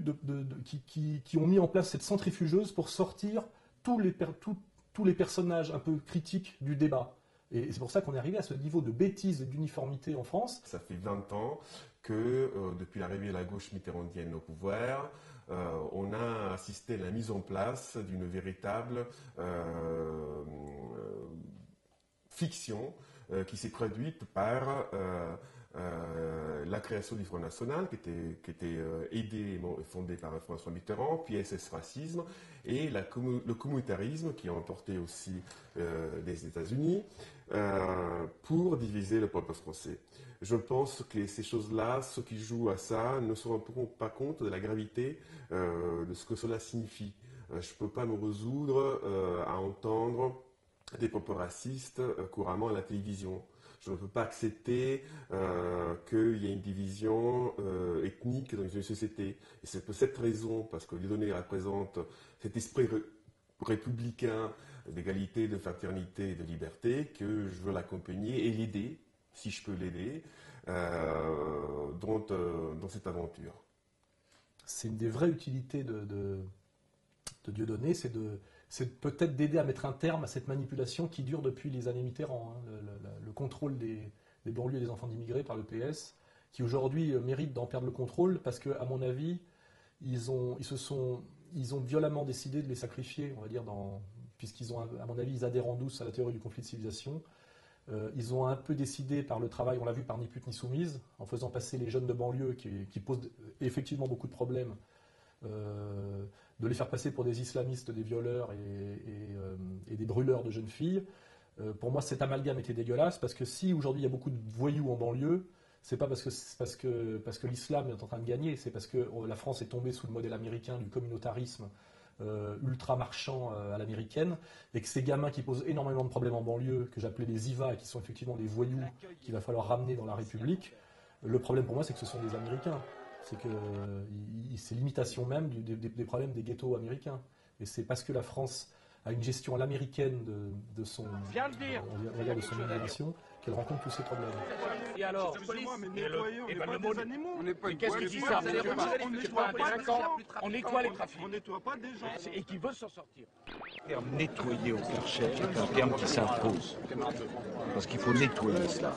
qui ont mis en place cette centrifugeuse pour sortir tous les personnages un peu critiques du débat. Et c'est pour ça qu'on est arrivé à ce niveau de bêtise et d'uniformité en France. Ça fait 20 ans que, depuis l'arrivée de la gauche mitterrandienne au pouvoir, on a assisté à la mise en place d'une véritable fiction qui s'est produite par la création du Front National, qui était aidé et fondé par François Mitterrand, puis SS Racisme, et le communautarisme qui a emporté aussi des États-Unis pour diviser le peuple français. Je pense que ces choses-là, ceux qui jouent à ça, ne se rendront pas compte de la gravité de ce que cela signifie. Je ne peux pas me résoudre à entendre des propos racistes couramment à la télévision. Je ne peux pas accepter qu'il y ait une division ethnique dans une société. Et c'est pour cette raison, parce que les données représentent cet esprit républicain d'égalité, de fraternité et de liberté, que je veux l'accompagner et l'aider, si je peux l'aider, dans cette aventure. C'est une des vraies utilités de Dieudonné, c'est peut-être d'aider à mettre un terme à cette manipulation qui dure depuis les années Mitterrand, hein, le contrôle des banlieues et des enfants d'immigrés par le PS, qui aujourd'hui mérite d'en perdre le contrôle parce que, à mon avis, ils ont violemment décidé de les sacrifier, on va dire, puisqu'ils ont, à mon avis, ils adhèrent en douce à la théorie du conflit de civilisation. Ils ont un peu décidé par le travail, on l'a vu par Ni pute ni soumise, en faisant passer les jeunes de banlieue qui posent effectivement beaucoup de problèmes, de les faire passer pour des islamistes, des violeurs et des brûleurs de jeunes filles. Pour moi, cet amalgame était dégueulasse, parce que si aujourd'hui il y a beaucoup de voyous en banlieue, c'est pas parce que l'islam est en train de gagner, c'est parce que la France est tombée sous le modèle américain du communautarisme ultra-marchand à l'américaine, et que ces gamins qui posent énormément de problèmes en banlieue, que j'appelais les IVA, et qui sont effectivement des voyous qu'il va falloir ramener dans la République, le problème pour moi, c'est que ce sont des Américains. C'est l'imitation même des problèmes des ghettos américains. Et c'est parce que la France a une gestion à l'américaine de son immigration qu'elle rencontre tous ces problèmes. Et alors, Excusez-moi, mais nettoyer, on n'est pas des animaux. On n'est pas qu'est-ce qu'il dit ça? C'est pas un délinquant. On nettoie les trafics. On nettoie pas des gens. Et qui veut s'en sortir. Le terme nettoyer au Karcher est un terme qui s'impose. Parce qu'il faut nettoyer cela.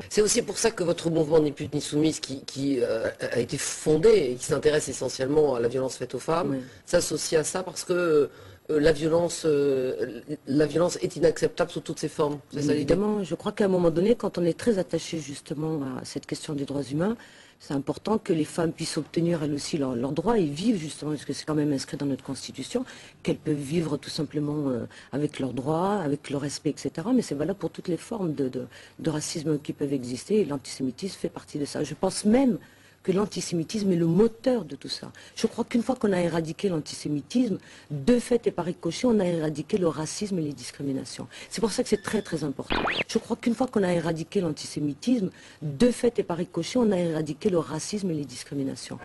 C'est aussi pour ça que votre mouvement Ni pute ni soumise, qui a été fondé et qui s'intéresse essentiellement à la violence faite aux femmes, s'associe à ça parce que la violence est inacceptable sous toutes ses formes. Évidemment, je crois qu'à un moment donné, quand on est très attaché justement à cette question des droits humains, c'est important que les femmes puissent obtenir elles aussi leurs droits et vivre justement, parce que c'est quand même inscrit dans notre Constitution, qu'elles peuvent vivre tout simplement avec leurs droits, avec le respect, etc. Mais c'est valable pour toutes les formes de racisme qui peuvent exister, et l'antisémitisme fait partie de ça. Je pense même que l'antisémitisme est le moteur de tout ça. Je crois qu'une fois qu'on a éradiqué l'antisémitisme, de fait et par ricochet, on a éradiqué le racisme et les discriminations. C'est pour ça que c'est très très important. Je crois qu'une fois qu'on a éradiqué l'antisémitisme, de fait et par ricochet, on a éradiqué le racisme et les discriminations.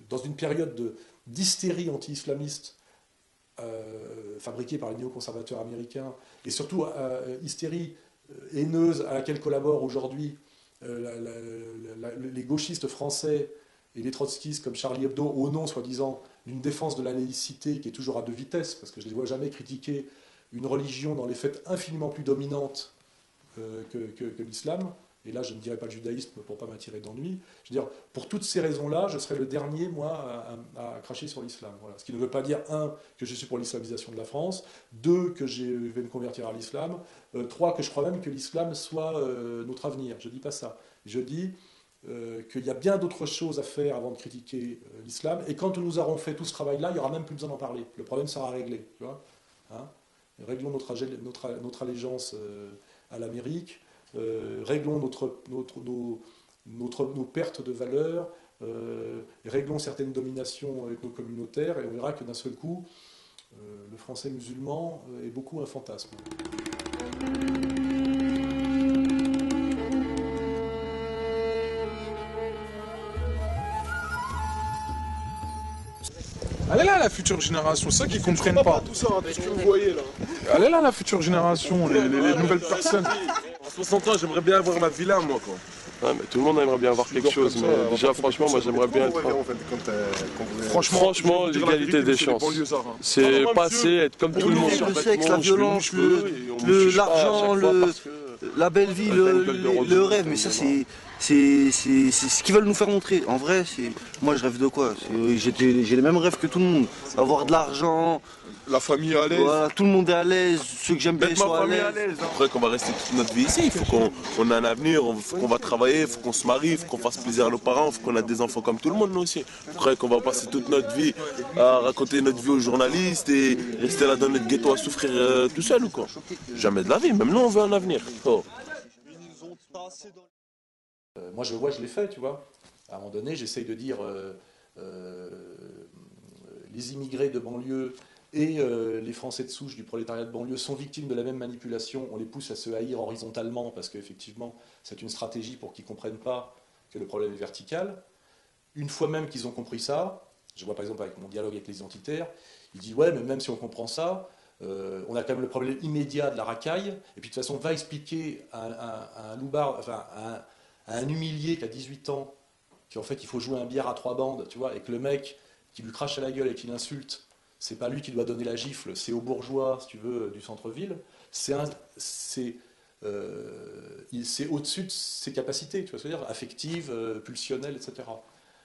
Dans une période d'hystérie anti-islamiste fabriquée par les néoconservateurs américains, et surtout hystérie haineuse à laquelle collaborent aujourd'hui les gauchistes français et les trotskistes comme Charlie Hebdo, au nom, soi-disant, d'une défense de la laïcité qui est toujours à deux vitesses, parce que je ne les vois jamais critiquer une religion dans les faits infiniment plus dominante que l'islam. Et là, je ne dirais pas le judaïsme pour ne pas m'attirer d'ennui. Je veux dire, pour toutes ces raisons-là, je serais le dernier, moi, à cracher sur l'islam. Voilà. Ce qui ne veut pas dire, 1, que je suis pour l'islamisation de la France, 2, que je vais me convertir à l'islam, 3, que je crois même que l'islam soit notre avenir. Je ne dis pas ça. Je dis qu'il y a bien d'autres choses à faire avant de critiquer l'islam. Et quand nous aurons fait tout ce travail-là, il n'y aura même plus besoin d'en parler. Le problème sera réglé. Tu vois, hein, réglons notre allégeance à l'Amérique. Réglons nos pertes de valeur, réglons certaines dominations ethno-communautaires, et on verra que d'un seul coup, le français musulman est beaucoup un fantasme. Elle est là la future génération, c'est ça qu'ils comprennent pas. Tout ça, tout ce que vous voyez là. Elle est là la future génération, les nouvelles personnes. À 60 ans, j'aimerais bien avoir ma villa, moi, quoi. Ouais, mais tout le monde aimerait bien avoir quelque chose, mais déjà, franchement, moi, j'aimerais bien être... Franchement, l'égalité des chances. C'est passer, être comme tout le monde. Le sexe, la violence, l'argent, la belle vie, le rêve, mais ça, c'est ce qu'ils veulent nous faire montrer. En vrai, moi, je rêve de quoi? J'ai les mêmes rêves que tout le monde. Avoir de l'argent... La famille à l'aise. Voilà, tout le monde est à l'aise, ceux que j'aime bien sont à l'aise. Après qu'on va rester toute notre vie ici, il faut qu'on ait un avenir, il faut qu'on va travailler, il faut qu'on se marie, il faut qu'on fasse plaisir à nos parents, il faut qu'on ait des enfants comme tout le monde, nous aussi. Après qu'on va passer toute notre vie à raconter notre vie aux journalistes et rester là dans notre ghetto à souffrir tout seul ou quoi. Jamais de la vie, même nous on veut un avenir. Oh. Moi je l'ai fait, tu vois. À un moment donné, j'essaye de dire les immigrés de banlieue et les Français de souche du prolétariat de banlieue sont victimes de la même manipulation. On les pousse à se haïr horizontalement parce qu'effectivement, c'est une stratégie pour qu'ils ne comprennent pas que le problème est vertical. Une fois même qu'ils ont compris ça, je vois par exemple avec mon dialogue avec les identitaires, ils disent « Ouais, mais même si on comprend ça, on a quand même le problème immédiat de la racaille. Et puis de toute façon, va expliquer à un loupard, enfin à un humilié qui a 18 ans, qu'en fait il faut jouer un billard à 3 bandes, tu vois, et que le mec qui lui crache à la gueule et qui l'insulte, c'est pas lui qui doit donner la gifle, c'est aux bourgeois, si tu veux, du centre-ville. C'est au-dessus de ses capacités, tu vois ce que je veux dire, affectives, pulsionnelles, etc.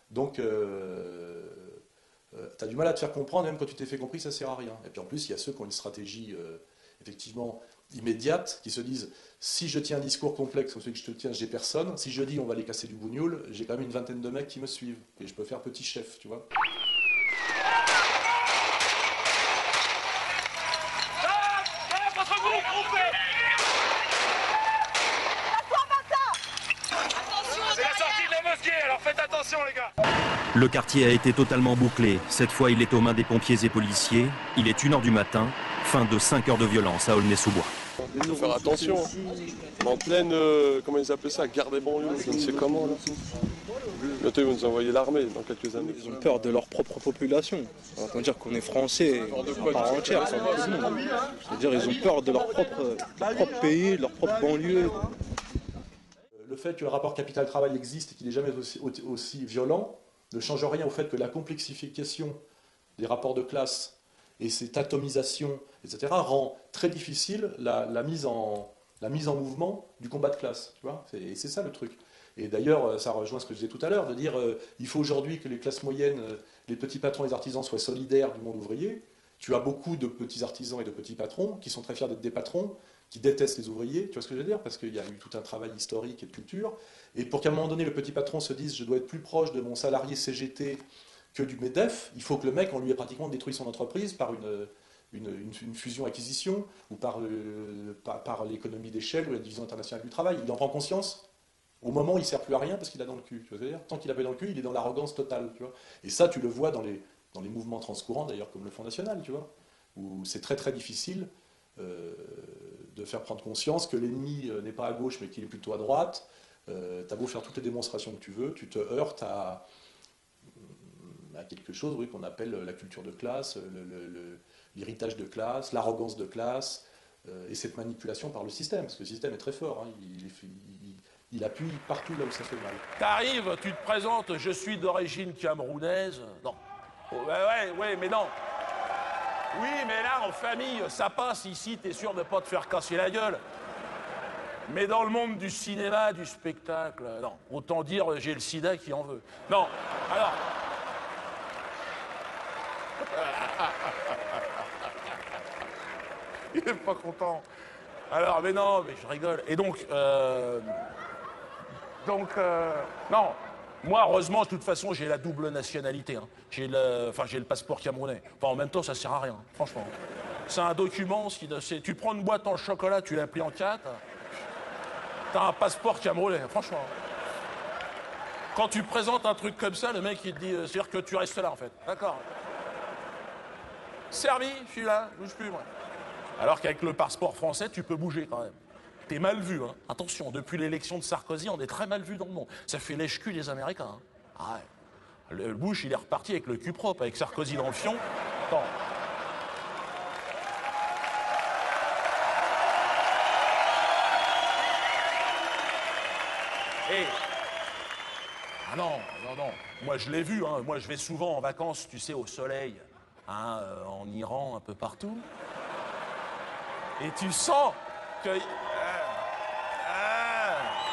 Donc, tu as du mal à te faire comprendre, même quand tu t'es fait compris, ça sert à rien. Et puis en plus, il y a ceux qui ont une stratégie, effectivement, immédiate, qui se disent si je tiens un discours complexe comme celui que je te tiens, j'ai personne. Si je dis on va les casser du bougnoul, j'ai quand même une vingtaine de mecs qui me suivent. Et je peux faire petit chef, tu vois. C'est la sortie de la mosquée, alors faites attention les gars. Le quartier a été totalement bouclé. Cette fois, il est aux mains des pompiers et policiers. Il est 1h du matin. Fin de 5 heures de violence à Aulnay-sous-Bois. Il faut faire attention. En pleine, comment ils appellent ça, guerre des banlieues, je ne sais comment. Là. Bientôt, ils vont nous envoyer l'armée dans quelques années. Ils ont peur de leur propre population. On va dire qu'on est français à part entière. C'est-à-dire ils ont peur de leur propre pays, de leur propre banlieue. Le fait que le rapport capital-travail existe et qu'il n'est jamais aussi violent ne change rien au fait que la complexification des rapports de classe et cette atomisation, etc., rend très difficile la mise en mouvement du combat de classe. Tu vois, et c'est ça le truc. Et d'ailleurs, ça rejoint ce que je disais tout à l'heure, de dire il faut aujourd'hui que les classes moyennes, les petits patrons et les artisans soient solidaires du monde ouvrier. Tu as beaucoup de petits artisans et de petits patrons qui sont très fiers d'être des patrons, qui détestent les ouvriers, tu vois ce que je veux dire? Parce qu'il y a eu tout un travail historique et de culture. Et pour qu'à un moment donné, le petit patron se dise je dois être plus proche de mon salarié CGT que du MEDEF, il faut que le mec, on lui ait pratiquement détruit son entreprise par une fusion-acquisition ou par l'économie d'échelle ou la division internationale du travail. Il en prend conscience au moment où il ne sert plus à rien parce qu'il a dans le cul. Tu vois ce que je veux dire? Tant qu'il a pas dans le cul, il est dans l'arrogance totale. Tu vois, et ça, tu le vois dans les mouvements transcourants, d'ailleurs, comme le Front National, tu vois, où c'est très très difficile de faire prendre conscience que l'ennemi n'est pas à gauche mais qu'il est plutôt à droite. T'as beau faire toutes les démonstrations que tu veux, tu te heurtes à quelque chose, oui, qu'on appelle la culture de classe, l'héritage de classe, l'arrogance de classe, et cette manipulation par le système, parce que le système est très fort, hein, il appuie partout là où ça fait mal. T'arrives, tu te présentes, je suis d'origine camerounaise. Non. Oh, ouais, mais non. Oui, mais là, en famille, ça passe. Ici, t'es sûr de pas te faire casser la gueule. Mais dans le monde du cinéma, du spectacle, non. Autant dire, j'ai le sida qui en veut. Non, alors... Il est pas content. Alors, mais non, mais je rigole. Et donc, non. Moi, heureusement, de toute façon, j'ai la double nationalité. Hein. J'ai le passeport camerounais. Enfin, en même temps, ça sert à rien, franchement. C'est un document, tu prends une boîte en chocolat, tu la plies en 4, t'as un passeport camerounais, franchement. Quand tu présentes un truc comme ça, le mec, il te dit, c'est-à-dire que tu restes là, en fait. D'accord. Servi, je suis là, je bouge plus, moi. Alors qu'avec le passeport français, tu peux bouger quand même. T'es mal vu, hein. Attention, depuis l'élection de Sarkozy, on est très mal vu dans le monde. Ça fait lèche-cul les Américains. Hein. Ah ouais. Le Bush, il est reparti avec le cul propre, avec Sarkozy dans le fion. Attends. Et... Ah non. Moi, je l'ai vu, hein. Moi, je vais souvent en vacances, tu sais, au soleil, hein, en Iran, un peu partout. Et tu sens que...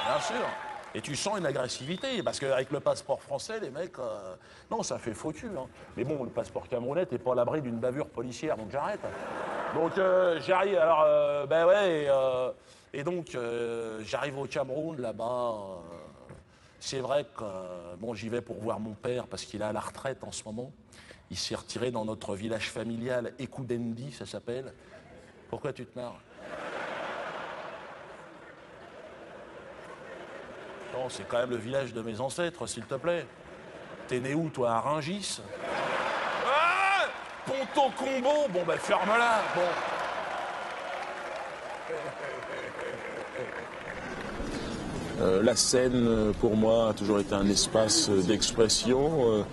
bien sûr. Et tu sens une agressivité, parce qu'avec le passeport français, les mecs... non, ça fait faux cul. Hein. Mais bon, le passeport camerounais, t'es pas à l'abri d'une bavure policière, donc j'arrête. Donc j'arrive, alors, et donc j'arrive au Cameroun, là-bas. C'est vrai que, bon, j'y vais pour voir mon père, parce qu'il est à la retraite en ce moment. Il s'est retiré dans notre village familial, Ekoudendi, ça s'appelle. Pourquoi tu te marres? Non, c'est quand même le village de mes ancêtres, s'il te plaît. T'es né où, toi, à Rungis? Ah, Ponto Combo. Bon, ben, ferme-la. Bon. La scène, pour moi, a toujours été un espace d'expression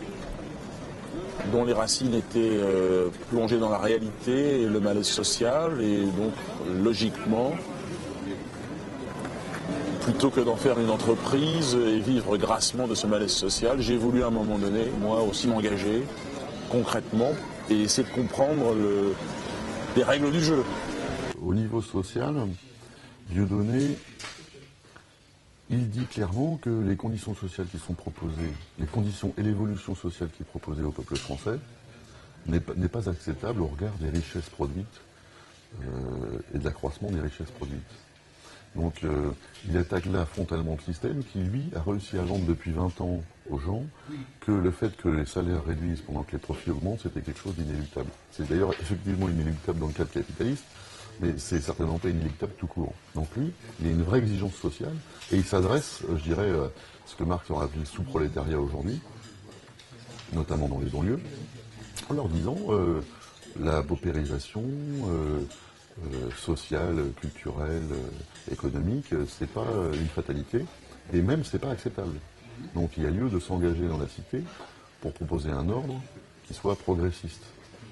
dont les racines étaient plongées dans la réalité et le malaise social, et donc, logiquement, plutôt que d'en faire une entreprise et vivre grassement de ce malaise social, j'ai voulu à un moment donné, moi aussi, m'engager concrètement et essayer de comprendre les règles du jeu. Au niveau social, Dieudonné, il dit clairement que les conditions sociales qui sont proposées, les conditions et l'évolution sociale qui est proposée au peuple français n'est pas acceptable au regard des richesses produites et de l'accroissement des richesses produites. Donc il attaque là frontalement le système qui, lui, a réussi à vendre depuis 20 ans aux gens que le fait que les salaires réduisent pendant que les profits augmentent, c'était quelque chose d'inéluctable. C'est d'ailleurs effectivement inéluctable dans le cadre capitaliste, mais c'est certainement pas inéluctable tout court. Donc lui, il a une vraie exigence sociale, et il s'adresse, je dirais, à ce que Marx aurait appelé le sous-prolétariat aujourd'hui, notamment dans les banlieues, en leur disant la paupérisation sociale, culturelle, économique, c'est pas une fatalité, et même c'est pas acceptable. Donc il y a lieu de s'engager dans la cité pour proposer un ordre qui soit progressiste.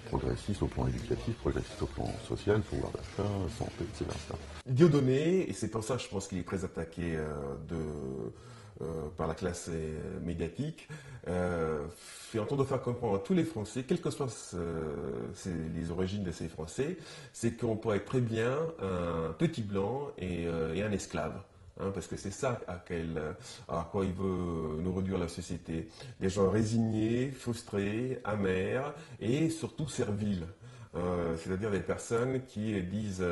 Progressiste au plan éducatif, progressiste au plan social, pouvoir d'achat, santé, etc. Dieudonné, et c'est pour ça je pense qu'il est très attaqué par la classe médiatique, fait en train de faire comprendre à tous les Français, quelles que soient les origines de ces Français, c'est qu'on pourrait être très bien un petit blanc et un esclave. Hein, parce que c'est ça à quoi il veut nous réduire la société. Des gens résignés, frustrés, amers et surtout serviles. C'est-à-dire des personnes qui disent,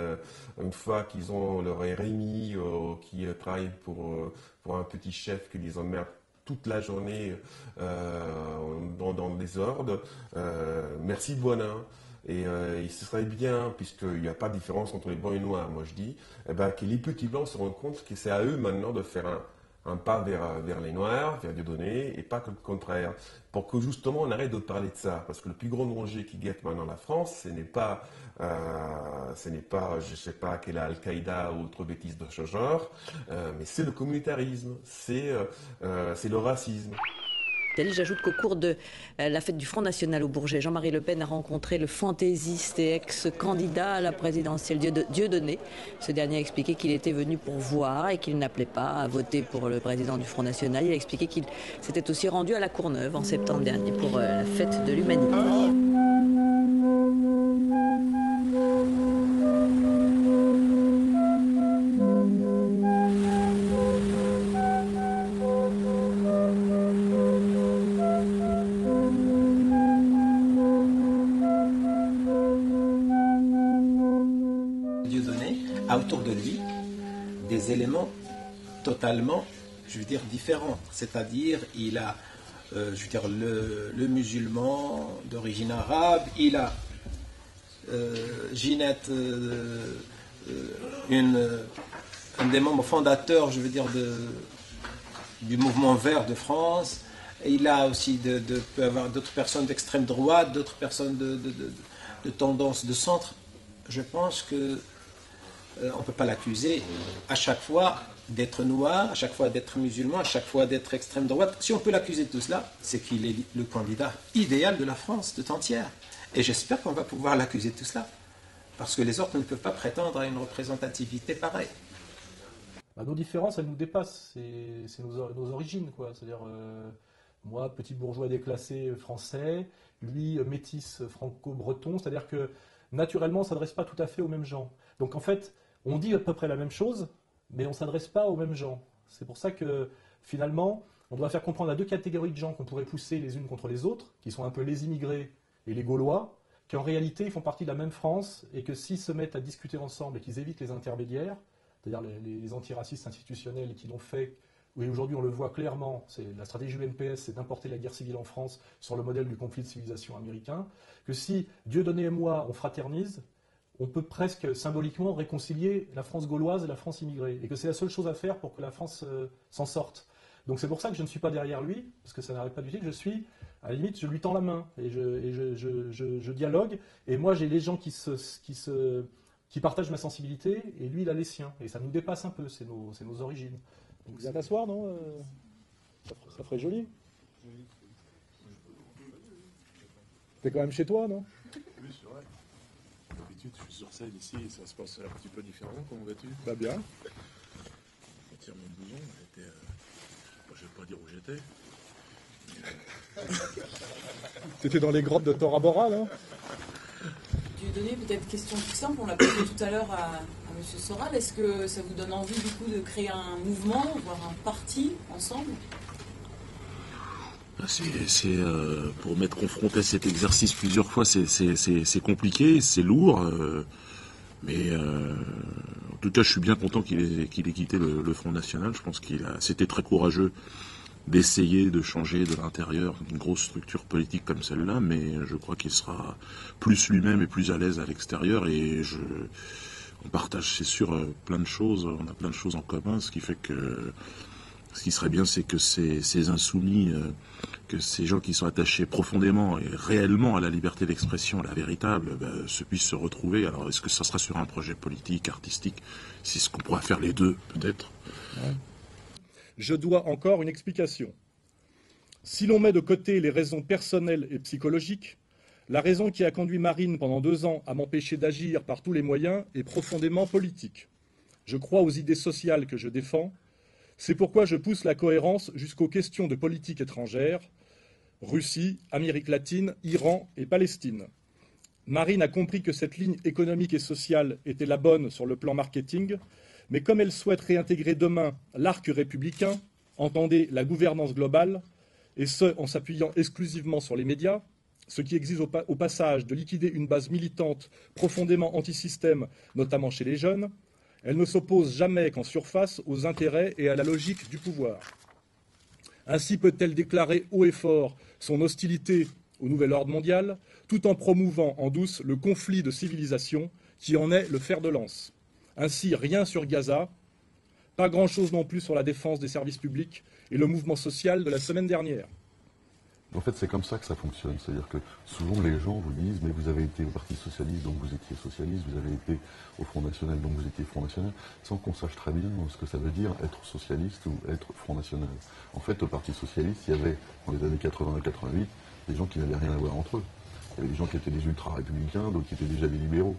une fois qu'ils ont leur RMI, qui travaillent pour un petit chef qui les emmerde toute la journée dans le désordre, merci Bonin. Et il serait bien, puisqu'il n'y a pas de différence entre les blancs et les noirs, moi je dis, que les petits blancs se rendent compte que c'est à eux maintenant de faire un pas vers les noirs, vers Dieudonné, et pas que le contraire. Pour que justement on arrête de parler de ça. Parce que le plus grand danger qui guette maintenant la France, ce n'est pas, je ne sais pas, quelle Al-Qaïda ou autre bêtise de ce genre, mais c'est le communautarisme, c'est le racisme. J'ajoute qu'au cours de la fête du Front National au Bourget, Jean-Marie Le Pen a rencontré le fantaisiste et ex-candidat à la présidentielle Dieudonné. Ce dernier a expliqué qu'il était venu pour voir et qu'il n'appelait pas à voter pour le président du Front National. Il a expliqué qu'il s'était aussi rendu à la Courneuve en septembre dernier pour la fête de l'Humanité. Autour de lui des éléments totalement, je veux dire, différents. C'est-à-dire, il a, je veux dire, le musulman d'origine arabe, il a Ginette, un des membres fondateurs, je veux dire, du mouvement vert de France. Et il a aussi peut avoir d'autres personnes d'extrême droite, d'autres personnes de tendance de centre. Je pense que on ne peut pas l'accuser à chaque fois d'être noir, à chaque fois d'être musulman, à chaque fois d'être extrême droite. Si on peut l'accuser de tout cela, c'est qu'il est le candidat idéal de la France tout entière. Et j'espère qu'on va pouvoir l'accuser de tout cela. Parce que les autres ne peuvent pas prétendre à une représentativité pareille. Nos différences, elles nous dépassent. C'est nos origines, quoi. C'est-à-dire, moi, petit bourgeois déclassé français, lui, métis franco-breton. C'est-à-dire que, naturellement, on ne s'adresse pas tout à fait aux mêmes gens. Donc, en fait, on dit à peu près la même chose, mais on ne s'adresse pas aux mêmes gens. C'est pour ça que, finalement, on doit faire comprendre à deux catégories de gens qu'on pourrait pousser les unes contre les autres, qui sont un peu les immigrés et les Gaulois, qu'en réalité, ils font partie de la même France, et que s'ils se mettent à discuter ensemble et qu'ils évitent les intermédiaires, c'est-à-dire les antiracistes institutionnels qui l'ont fait, et aujourd'hui on le voit clairement, la stratégie UNPS, c'est d'importer la guerre civile en France sur le modèle du conflit de civilisation américain, que si Dieudonné et moi, on fraternise, on peut presque symboliquement réconcilier la France gauloise et la France immigrée, et que c'est la seule chose à faire pour que la France s'en sorte. Donc c'est pour ça que je ne suis pas derrière lui, parce que ça n'arrête pas d'utile, je suis, à la limite, je lui tends la main, et je dialogue, et moi j'ai les gens qui partagent ma sensibilité, et lui il a les siens, et ça nous dépasse un peu, c'est nos origines. Donc viens t'asseoir, non ça ferait joli. T'es quand même chez toi, non? Oui, c'est vrai. D'habitude, je suis sur scène ici et ça se passe un petit peu différemment. Comment vas-tu? Bah bien. Je tire mon blouson. Je ne vais pas dire où j'étais. T'étais dans les grottes de Tora Bora, là? Dieudonné, peut-être question tout simple, on l'a posé tout à l'heure à M. Soral. Est-ce que ça vous donne envie du coup de créer un mouvement, voire un parti ensemble? Pour m'être confronté à cet exercice plusieurs fois, c'est compliqué, c'est lourd. Mais en tout cas, je suis bien content qu'il ait quitté le Front National. Je pense c'était très courageux d'essayer de changer de l'intérieur une grosse structure politique comme celle-là, mais je crois qu'il sera plus lui-même et plus à l'aise à l'extérieur. Et on partage, c'est sûr, plein de choses. On a plein de choses en commun, ce qui fait que ce qui serait bien, c'est que ces insoumis, que ces gens qui sont attachés profondément et réellement à la liberté d'expression, la véritable, se puissent se retrouver. Alors, est-ce que ça sera sur un projet politique, artistique? C'est ce qu'on pourra faire les deux, peut-être. Ouais. Je dois encore une explication. Si l'on met de côté les raisons personnelles et psychologiques, la raison qui a conduit Marine pendant 2 ans à m'empêcher d'agir par tous les moyens est profondément politique. Je crois aux idées sociales que je défends. C'est pourquoi je pousse la cohérence jusqu'aux questions de politique étrangère, Russie, Amérique latine, Iran et Palestine. Marine a compris que cette ligne économique et sociale était la bonne sur le plan marketing, mais comme elle souhaite réintégrer demain l'arc républicain, entendez la gouvernance globale, et ce en s'appuyant exclusivement sur les médias, ce qui exige au passage de liquider une base militante profondément anti-système, notamment chez les jeunes, elle ne s'oppose jamais qu'en surface aux intérêts et à la logique du pouvoir. Ainsi peut-elle déclarer haut et fort son hostilité au nouvel ordre mondial, tout en promouvant en douce le conflit de civilisation qui en est le fer de lance. Ainsi, rien sur Gaza, pas grand-chose non plus sur la défense des services publics et le mouvement social de la semaine dernière. En fait, c'est comme ça que ça fonctionne. C'est-à-dire que souvent les gens vous disent « mais vous avez été au Parti Socialiste, donc vous étiez socialiste, vous avez été au Front National, donc vous étiez Front National », sans qu'on sache très bien ce que ça veut dire être socialiste ou être Front National. En fait, au Parti Socialiste, il y avait, dans les années 80 et 88, des gens qui n'avaient rien à voir entre eux. Il y avait des gens qui étaient des ultra-républicains, d'autres qui étaient déjà des libéraux.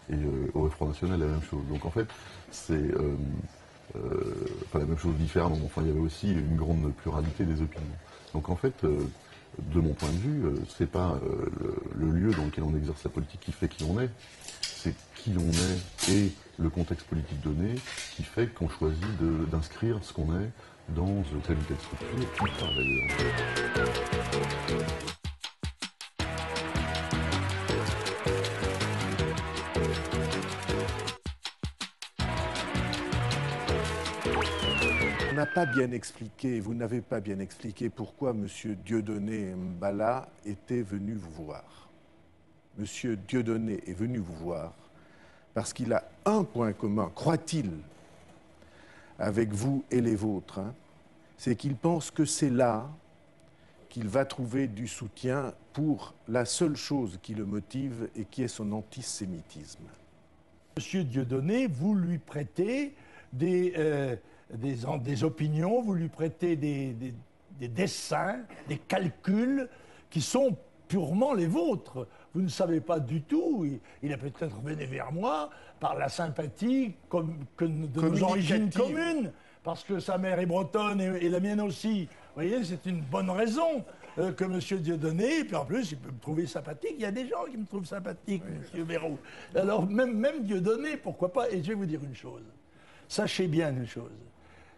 Et au Front National, la même chose. Donc en fait, c'est pas la même chose différemment. Enfin, il y avait aussi une grande pluralité des opinions. Donc en fait, de mon point de vue, c'est pas le lieu dans lequel on exerce la politique qui fait qui on est. C'est qui on est et le contexte politique donné qui fait qu'on choisit d'inscrire ce qu'on est dans telle ou telle structure. Tout ça d'ailleurs. On n'a pas bien expliqué, vous n'avez pas bien expliqué pourquoi M. Dieudonné Mbala était venu vous voir. M. Dieudonné est venu vous voir parce qu'il a un point commun, croit-il, avec vous et les vôtres, hein, c'est qu'il pense que c'est là qu'il va trouver du soutien pour la seule chose qui le motive et qui est son antisémitisme. M. Dieudonné, vous lui prêtez des opinions, vous lui prêtez des dessins, des calculs qui sont purement les vôtres. Vous ne savez pas du tout, il a peut-être venu vers moi par la sympathie de nos origines communes, parce que sa mère est bretonne et la mienne aussi. Vous voyez, c'est une bonne raison que M. Dieudonné, et puis en plus, il peut me trouver sympathique. Il y a des gens qui me trouvent sympathique, M. Béraud. Alors, même Dieudonné, pourquoi pas. Et je vais vous dire une chose. Sachez bien une chose.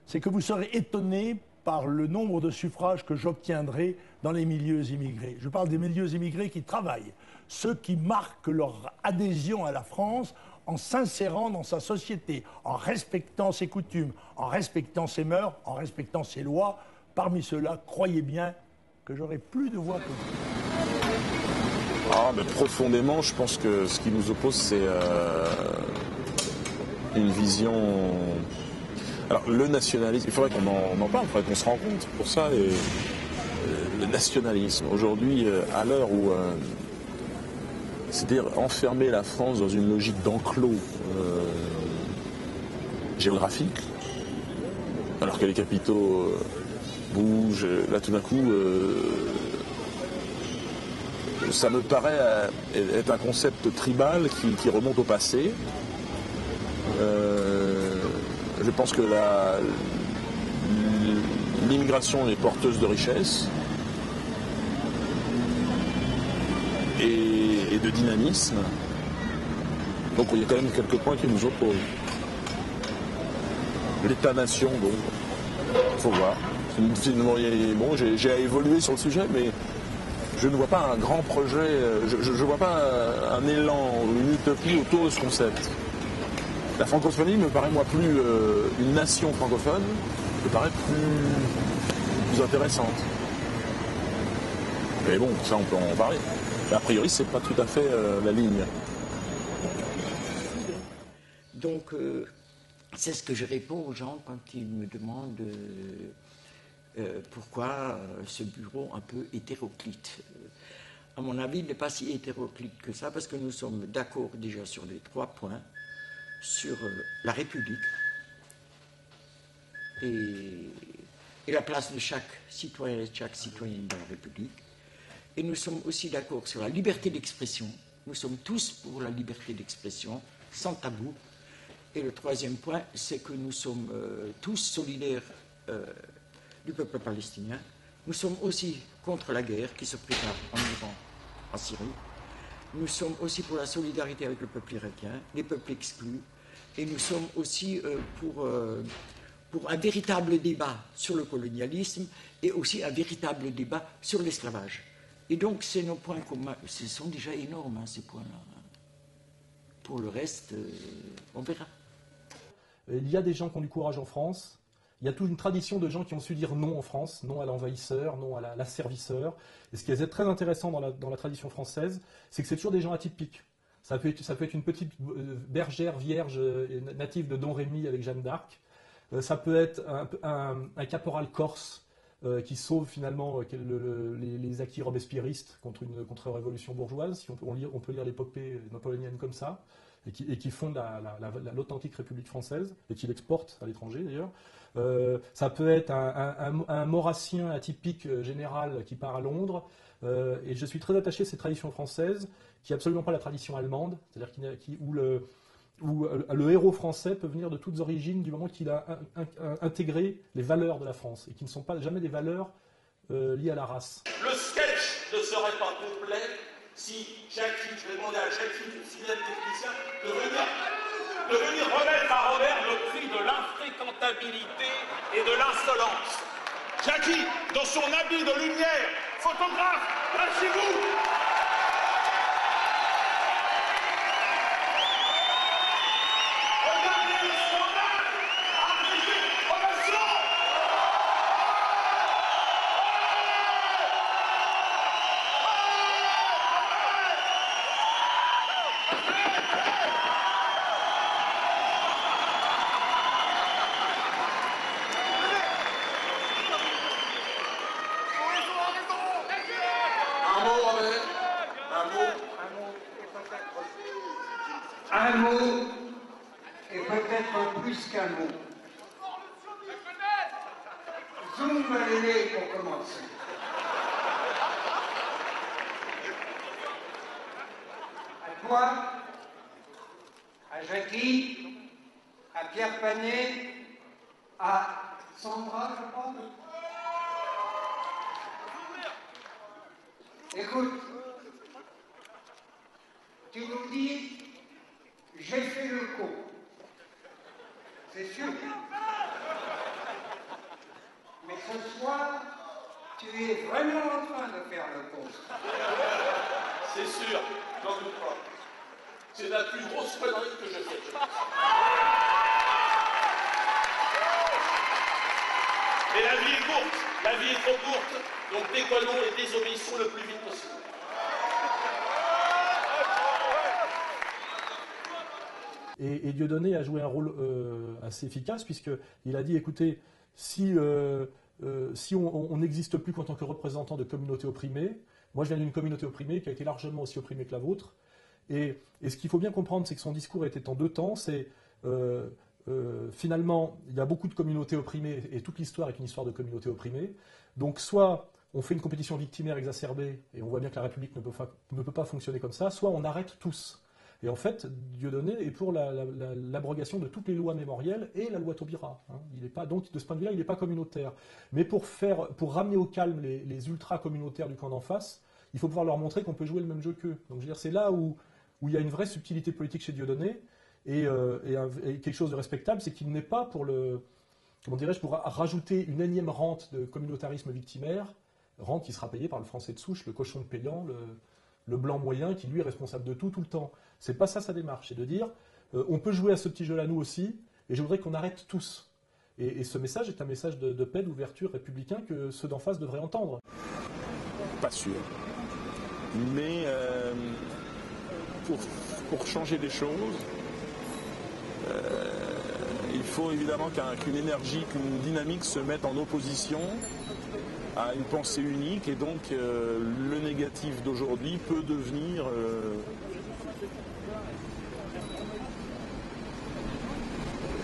C'est que vous serez étonné par le nombre de suffrages que j'obtiendrai dans les milieux immigrés. Je parle des milieux immigrés qui travaillent, ceux qui marquent leur adhésion à la France en s'insérant dans sa société, en respectant ses coutumes, en respectant ses mœurs, en respectant ses lois. Parmi ceux-là, croyez bien que j'aurai plus de voix que vous. Mais profondément, je pense que ce qui nous oppose, c'est une vision... Alors, le nationalisme, il faudrait qu'on en parle, il faudrait qu'on se rencontre pour ça. Et, le nationalisme, aujourd'hui, à l'heure où... c'est-à-dire enfermer la France dans une logique d'enclos géographique, alors que les capitaux bougent, là tout d'un coup, ça me paraît être un concept tribal qui remonte au passé. Je pense que l'immigration est porteuse de richesse et de dynamisme. Donc il y a quand même quelques points qui nous opposent. L'État-nation, bon, il faut voir. Bon, j'ai évolué sur le sujet, mais je ne vois pas un grand projet, je ne vois pas un élan ou une utopie autour de ce concept. La francophonie me paraît, moi, plus une nation francophone, me paraît plus intéressante. Mais bon, ça, on peut en parler. Mais a priori, c'est pas tout à fait la ligne. Donc, c'est ce que je réponds aux gens quand ils me demandent pourquoi ce bureau un peu hétéroclite. À mon avis, il n'est pas si hétéroclite que ça, parce que nous sommes d'accord déjà sur les 3 points, sur la République et la place de chaque citoyen et de chaque citoyenne dans la République. Et nous sommes aussi d'accord sur la liberté d'expression. Nous sommes tous pour la liberté d'expression, sans tabou. Et le 3e point, c'est que nous sommes tous solidaires du peuple palestinien. Nous sommes aussi contre la guerre qui se prépare en Iran, en Syrie. Nous sommes aussi pour la solidarité avec le peuple irakien, les peuples exclus. Et nous sommes aussi pour un véritable débat sur le colonialisme et aussi un véritable débat sur l'esclavage. Et donc, c'est nos points communs. Ce sont déjà énormes, hein, ces points-là. Pour le reste, on verra. Il y a des gens qui ont du courage en France. Il y a toute une tradition de gens qui ont su dire non en France, non à l'envahisseur, non à l'asservisseur. Et ce qui est très intéressant dans la tradition française, c'est que c'est toujours des gens atypiques. Ça peut être une petite bergère vierge native de Don Rémy avec Jeanne d'Arc. Ça peut être un caporal corse qui sauve finalement les acquis robespierristes contre une contre-révolution bourgeoise, si on peut lire l'épopée napoléonienne comme ça, et qui fonde l'authentique République française, et qui l'exporte à l'étranger d'ailleurs. Ça peut être un maurassien atypique général qui part à Londres, et je suis très attaché à cette tradition française, qui n'est absolument pas la tradition allemande, c'est-à-dire où le héros français peut venir de toutes origines du moment qu'il a intégré les valeurs de la France, et qui ne sont pas jamais des valeurs liées à la race. Le sketch ne serait pas complet si Jackie, je vais demander à Jackie, le fidèle technicien, de venir remettre à Robert le prix de l'infréquentabilité et de l'insolence. Jackie, dans son habit de lumière, photographe, lâchez-vous! Un mot, et peut-être plus qu'un mot. Zoom le nez pour commencer. À toi, à Jackie, à Pierre Panet, à Sandra, je crois. Écoute, tu nous dis, j'ai fait le con. C'est sûr. Mais ce soir, tu es vraiment en train de faire le con. C'est sûr, j'en doute pas. C'est la plus grosse connerie que je fais. Mais la vie est courte, la vie est trop courte, donc décollons et désobéissons le plus vite possible. Et Dieudonné a joué un rôle assez efficace, puisqu'il a dit, écoutez, si on n'existe plus qu'en tant que représentant de communautés opprimées, moi je viens d'une communauté opprimée qui a été largement aussi opprimée que la vôtre, et ce qu'il faut bien comprendre, c'est que son discours était en 2 temps, c'est finalement, il y a beaucoup de communautés opprimées, et toute l'histoire est une histoire de communautés opprimées, donc soit on fait une compétition victimaire exacerbée, et on voit bien que la République ne peut pas fonctionner comme ça, soit on arrête tous. Et en fait, Dieudonné est pour l'abrogation de toutes les lois mémorielles et la loi Taubira. Hein. Il est pas, donc, de ce point de vue-là, il n'est pas communautaire. Mais pour ramener au calme les ultra-communautaires du camp d'en face, il faut pouvoir leur montrer qu'on peut jouer le même jeu qu'eux. Donc, je veux dire, c'est là où il y a une vraie subtilité politique chez Dieudonné et quelque chose de respectable, c'est qu'il n'est pas pour pour rajouter une énième rente de communautarisme victimaire, rente qui sera payée par le français de souche, le cochon de payant, le blanc moyen qui lui est responsable de tout le temps. C'est pas ça sa démarche, c'est de dire On peut jouer à ce petit jeu-là, nous aussi, et je voudrais qu'on arrête tous. Et ce message est un message de paix, d'ouverture républicain que ceux d'en face devraient entendre. Pas sûr. Mais pour changer les choses, il faut évidemment qu'une énergie, qu'une dynamique se mette en opposition à une pensée unique, et donc le négatif d'aujourd'hui peut devenir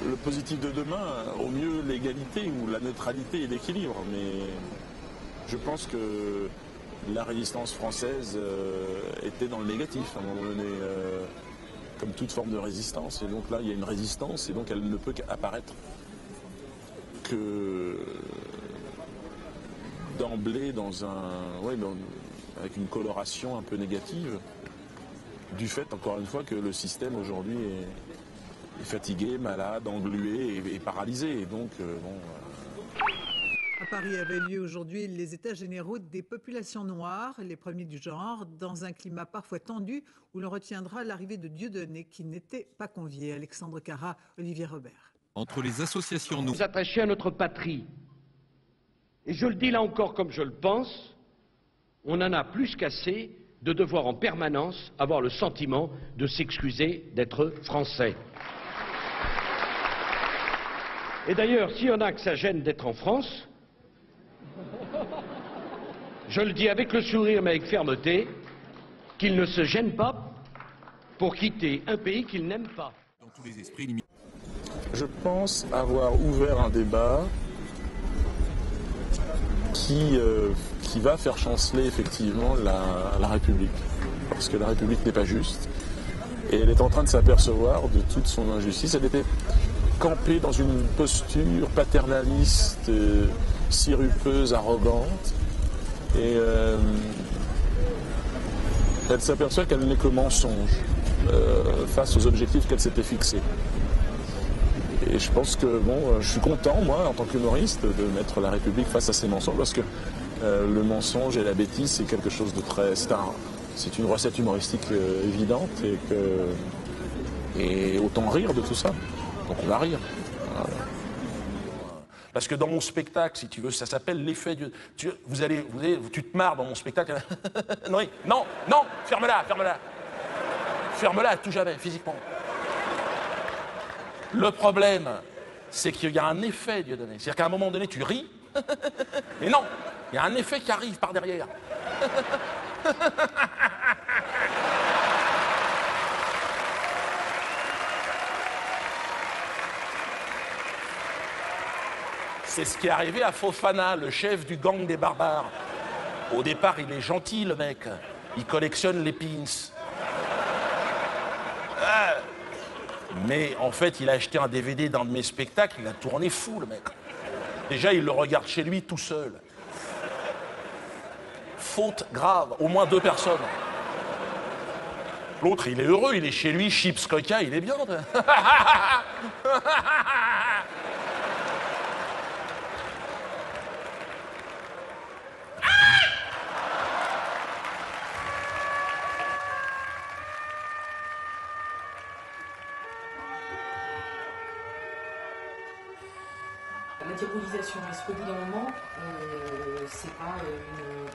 le positif de demain, au mieux l'égalité ou la neutralité et l'équilibre. Mais je pense que la résistance française était dans le négatif à un moment donné, comme toute forme de résistance. Et donc là, il y a une résistance, et donc elle ne peut qu'apparaître que d'emblée avec une coloration un peu négative, du fait, encore une fois, que le système aujourd'hui est fatigué, malade, englué et paralysé. Et donc, À Paris avaient lieu aujourd'hui les états généraux des populations noires, les premiers du genre, dans un climat parfois tendu où l'on retiendra l'arrivée de Dieudonné qui n'était pas convié. Alexandre Carra, Olivier Robert. Entre les associations nous attacher à notre patrie. Et je le dis là encore comme je le pense, on en a plus qu'assez de devoir en permanence avoir le sentiment de s'excuser d'être français. Et d'ailleurs, s'il y en a que ça gêne d'être en France, je le dis avec le sourire mais avec fermeté, qu'ils ne se gênent pas pour quitter un pays qu'ils n'aiment pas. Dans tous les esprits, je pense avoir ouvert un débat qui va faire chanceler effectivement la République. Parce que la République n'est pas juste. Et elle est en train de s'apercevoir de toute son injustice. Elle était campée dans une posture paternaliste, sirupeuse, arrogante. Et elle s'aperçoit qu'elle n'est que mensonge face aux objectifs qu'elle s'était fixés. Et je pense que, je suis content, moi, en tant qu'humoriste, de mettre la République face à ces mensonges, parce que le mensonge et la bêtise, c'est quelque chose de très... C'est une recette humoristique évidente, et autant rire de tout ça. Donc on va rire. Voilà. Parce que dans mon spectacle, si tu veux, ça s'appelle l'effet du... Tu te marres dans mon spectacle. non, ferme-la. Ferme-la à tout jamais, physiquement. Le problème, c'est qu'il y a un effet, Dieudonné. C'est-à-dire qu'à un moment donné, tu ris, mais non, il y a un effet qui arrive par derrière. C'est ce qui est arrivé à Fofana, le chef du gang des barbares. Au départ, il est gentil, le mec. Il collectionne les pins. Mais en fait, il a acheté un DVD d'un de mes spectacles, il a tourné fou, le mec. Déjà, il le regarde chez lui tout seul. Faute grave, au moins 2 personnes. L'autre, il est heureux, il est chez lui, chips, coca, il est bien. La diabolisation, est-ce qu'au bout d'un moment, c'est pas une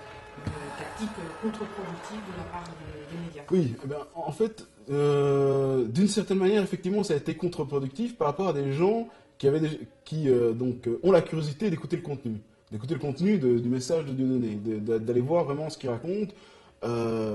tactique contre-productive de la part des médias? Oui, en fait, d'une certaine manière, effectivement, ça a été contre-productif par rapport à des gens qui ont la curiosité d'écouter le contenu du message de Dieudonné, d'aller voir vraiment ce qu'il raconte,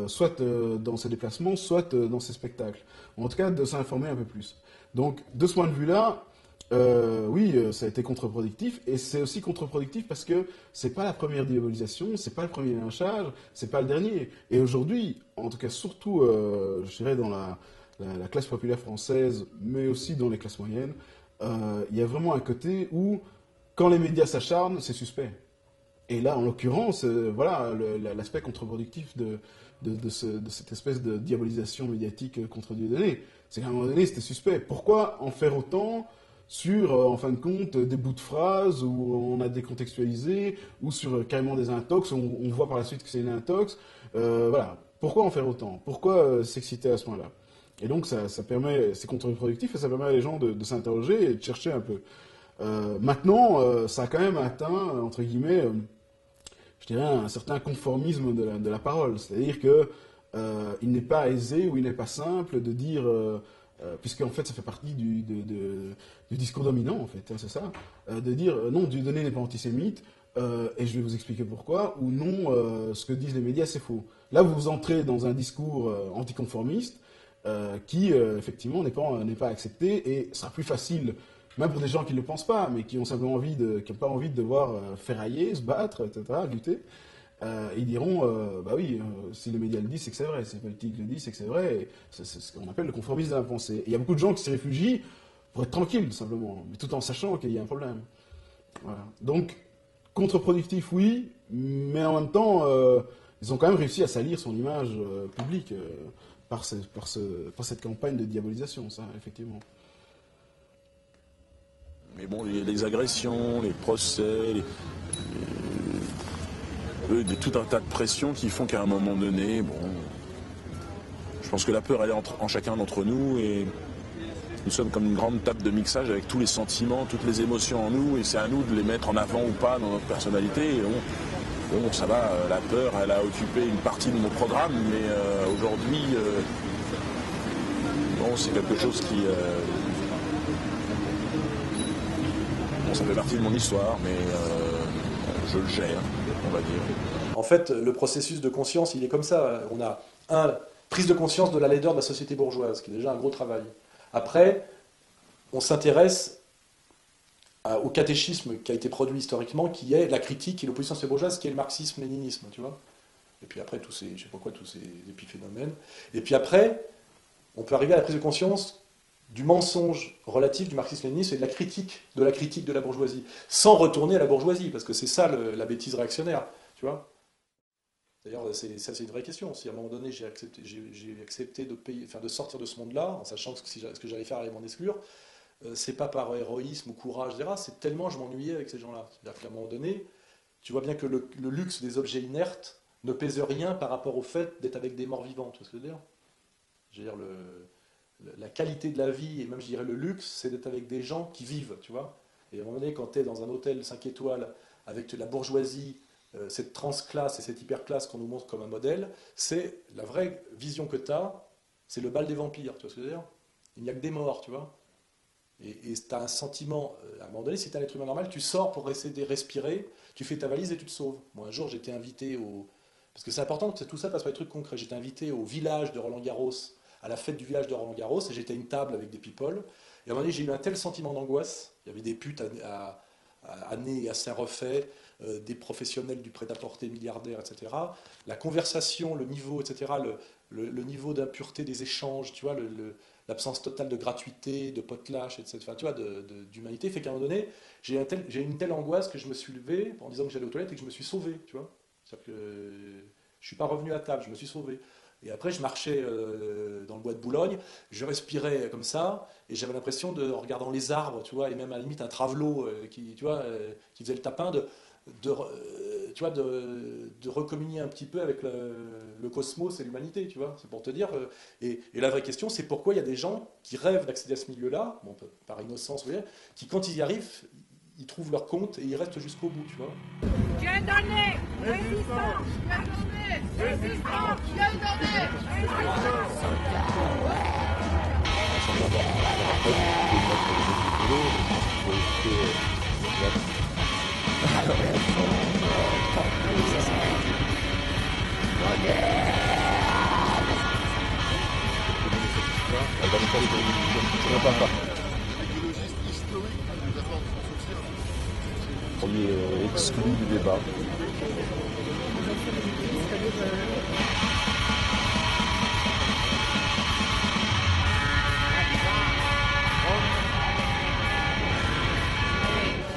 soit dans ses déplacements, soit dans ses spectacles. En tout cas, de s'informer un peu plus. Donc, de ce point de vue-là, oui, ça a été contre-productif, et c'est aussi contre-productif parce que c'est pas la première diabolisation, c'est pas le premier lynchage, c'est pas le dernier. Et aujourd'hui, en tout cas surtout, je dirais dans la classe populaire française, mais aussi dans les classes moyennes, il y a vraiment un côté où, quand les médias s'acharnent, c'est suspect. Et là, en l'occurrence, voilà, l'aspect contre-productif de cette espèce de diabolisation médiatique contre Dieudonné, c'est qu'à un moment donné, c'était suspect. Pourquoi en faire autant sur, en fin de compte, des bouts de phrases où on a décontextualisé, ou sur carrément des intox, on voit par la suite que c'est une intox. Voilà. Pourquoi en faire autant? Pourquoi s'exciter à ce point-là? Et donc c'est contre-productif et ça permet à les gens de s'interroger et de chercher un peu. Maintenant, ça a quand même atteint, entre guillemets, je dirais, un certain conformisme de la parole. C'est-à-dire que il n'est pas aisé ou il n'est pas simple de dire, puisqu'en fait ça fait partie du discours dominant, en fait, hein, c'est ça, de dire non, Dieudonné n'est pas antisémite, et je vais vous expliquer pourquoi, ou non, ce que disent les médias c'est faux. Là vous entrez dans un discours anticonformiste qui effectivement n'est pas accepté, et sera plus facile, même pour des gens qui ne le pensent pas, mais qui ont simplement qui n'ont pas envie de devoir ferrailler, se battre, etc., lutter. Ils diront, bah oui, si les médias le disent, c'est que c'est vrai, si les politiques le disent, c'est que c'est vrai, c'est ce qu'on appelle le conformisme de la pensée. Et il y a beaucoup de gens qui se réfugient pour être tranquilles, simplement, mais tout en sachant qu'il y a un problème. Voilà. Donc, contre-productif, oui, mais en même temps, ils ont quand même réussi à salir son image publique par cette campagne de diabolisation, ça, effectivement. Mais bon, les agressions, les procès, tout un tas de pressions qui font qu'à un moment donné, bon, je pense que la peur elle est en chacun d'entre nous, et nous sommes comme une grande table de mixage avec tous les sentiments, toutes les émotions en nous, et c'est à nous de les mettre en avant ou pas dans notre personnalité. Et bon, ça va, la peur elle a occupé une partie de mon programme, mais aujourd'hui, bon, c'est quelque chose qui... bon, ça fait partie de mon histoire, mais je le gère, on va dire. En fait, le processus de conscience, il est comme ça. On a prise de conscience de la laideur de la société bourgeoise, qui est déjà un gros travail. Après, on s'intéresse au catéchisme qui a été produit historiquement, qui est la critique et l'opposition sociale bourgeoise, qui est le marxisme-léninisme, tu vois. Et puis après, tous ces épiphénomènes. Et puis après, on peut arriver à la prise de conscience du mensonge relatif du marxisme-léninisme et de la critique de la bourgeoisie, sans retourner à la bourgeoisie, parce que c'est ça la bêtise réactionnaire, tu vois. D'ailleurs, ça c'est une vraie question. Si à un moment donné j'ai accepté de sortir de ce monde-là, en sachant que ce que j'allais faire allait m'en exclure, c'est pas par héroïsme ou courage, etc. C'est tellement je m'ennuyais avec ces gens-là. C'est-à-dire qu'à un moment donné, tu vois bien que le luxe des objets inertes ne pèse rien par rapport au fait d'être avec des morts vivants. Tu vois ce que je veux dire ? Je veux dire, la qualité de la vie, et même je dirais le luxe, c'est d'être avec des gens qui vivent, tu vois. Et à un moment donné, quand tu es dans un hôtel 5 étoiles avec la bourgeoisie, cette transclasse et cette hyperclasse qu'on nous montre comme un modèle, c'est la vraie vision que tu as, c'est le bal des vampires, tu vois ce que je veux dire ? Il n'y a que des morts, tu vois. Et tu as un sentiment, à un moment donné, si tu es un être humain normal, tu sors pour essayer de respirer, tu fais ta valise et tu te sauves. Moi, un jour, j'étais invité parce que c'est important que tout ça passe par des trucs concrets. J'étais invité au village de Roland-Garros, à la fête du village de Roland-Garros, et j'étais à une table avec des people. Et à un moment donné, j'ai eu un tel sentiment d'angoisse. Il y avait des putes à nez et à seins refaits, des professionnels du prêt-à-porter milliardaires, etc. La conversation, le niveau, etc., le niveau d'impureté des échanges, tu vois, l'absence totale de gratuité, de potlatch, etc., tu vois, d'humanité, fait qu'à un moment donné, j'ai une telle angoisse que je me suis levé en disant que j'allais aux toilettes et que je me suis sauvé, tu vois. C'est-à-dire que je ne suis pas revenu à table, je me suis sauvé. Et après, je marchais dans le bois de Boulogne, je respirais comme ça, et j'avais l'impression, en regardant les arbres, tu vois, et même à la limite un travelot qui faisait le tapin, de recommunier un petit peu avec le cosmos et l'humanité, tu vois. C'est pour te dire. Et la vraie question, c'est pourquoi il y a des gens qui rêvent d'accéder à ce milieu-là, bon, par innocence, vous voyez, qui, quand ils y arrivent, ils trouvent leur compte et ils restent jusqu'au bout, tu vois. Dieudonné, résistance, Dieudonné, résistance, Dieudonné, Premier exclu du débat.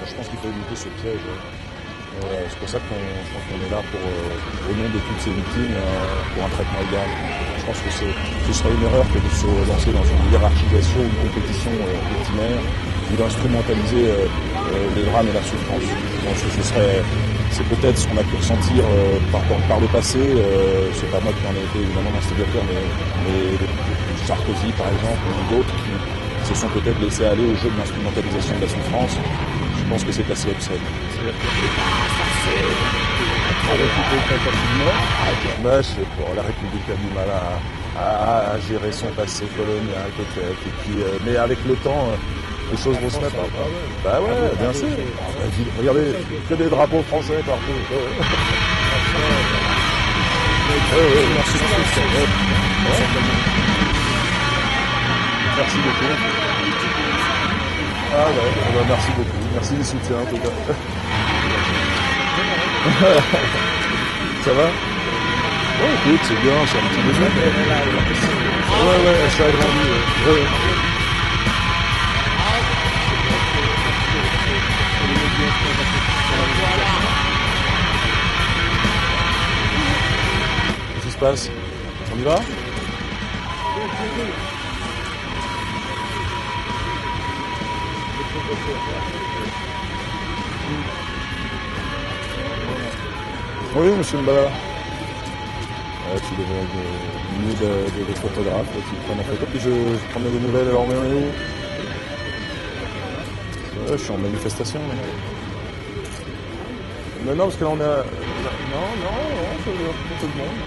Je pense qu'il faut éviter ce piège. C'est pour ça qu'on est là au nom de toutes ces victimes pour un traitement égal. Je pense que ce serait une erreur que de se lancer dans une hiérarchisation, une compétition victimaire, ou d'instrumentaliser les drames et la souffrance. Je pense que c'est peut-être ce qu'on a pu ressentir par le passé. C'est pas moi qui en ai été évidemment instigateur, mais Sarkozy par exemple, ou d'autres qui se sont peut-être laissés aller au jeu de l'instrumentalisation de la souffrance. Je pense que c'est assez obscène. La République a du mal à gérer son passé colonial peut-être. Et puis, mais avec le temps, les choses vont se mettre. Bah ouais, bien sûr. Regardez, que des drapeaux français partout. Merci beaucoup. Ah ouais, merci beaucoup. Merci du soutien en tout cas. Ça va? Ouais, écoute, c'est bien, c'est un petit début. Ouais, ça a grandi. Ouais. Qu'est-ce qui se passe? On y va? Oui, monsieur Mbala. Tu devrais être des photographes qui prennent la photo. Puis je prends des nouvelles. Alors, on est où? Je suis en manifestation. Mais non, parce que là, on est à... Non, c'est tout le monde.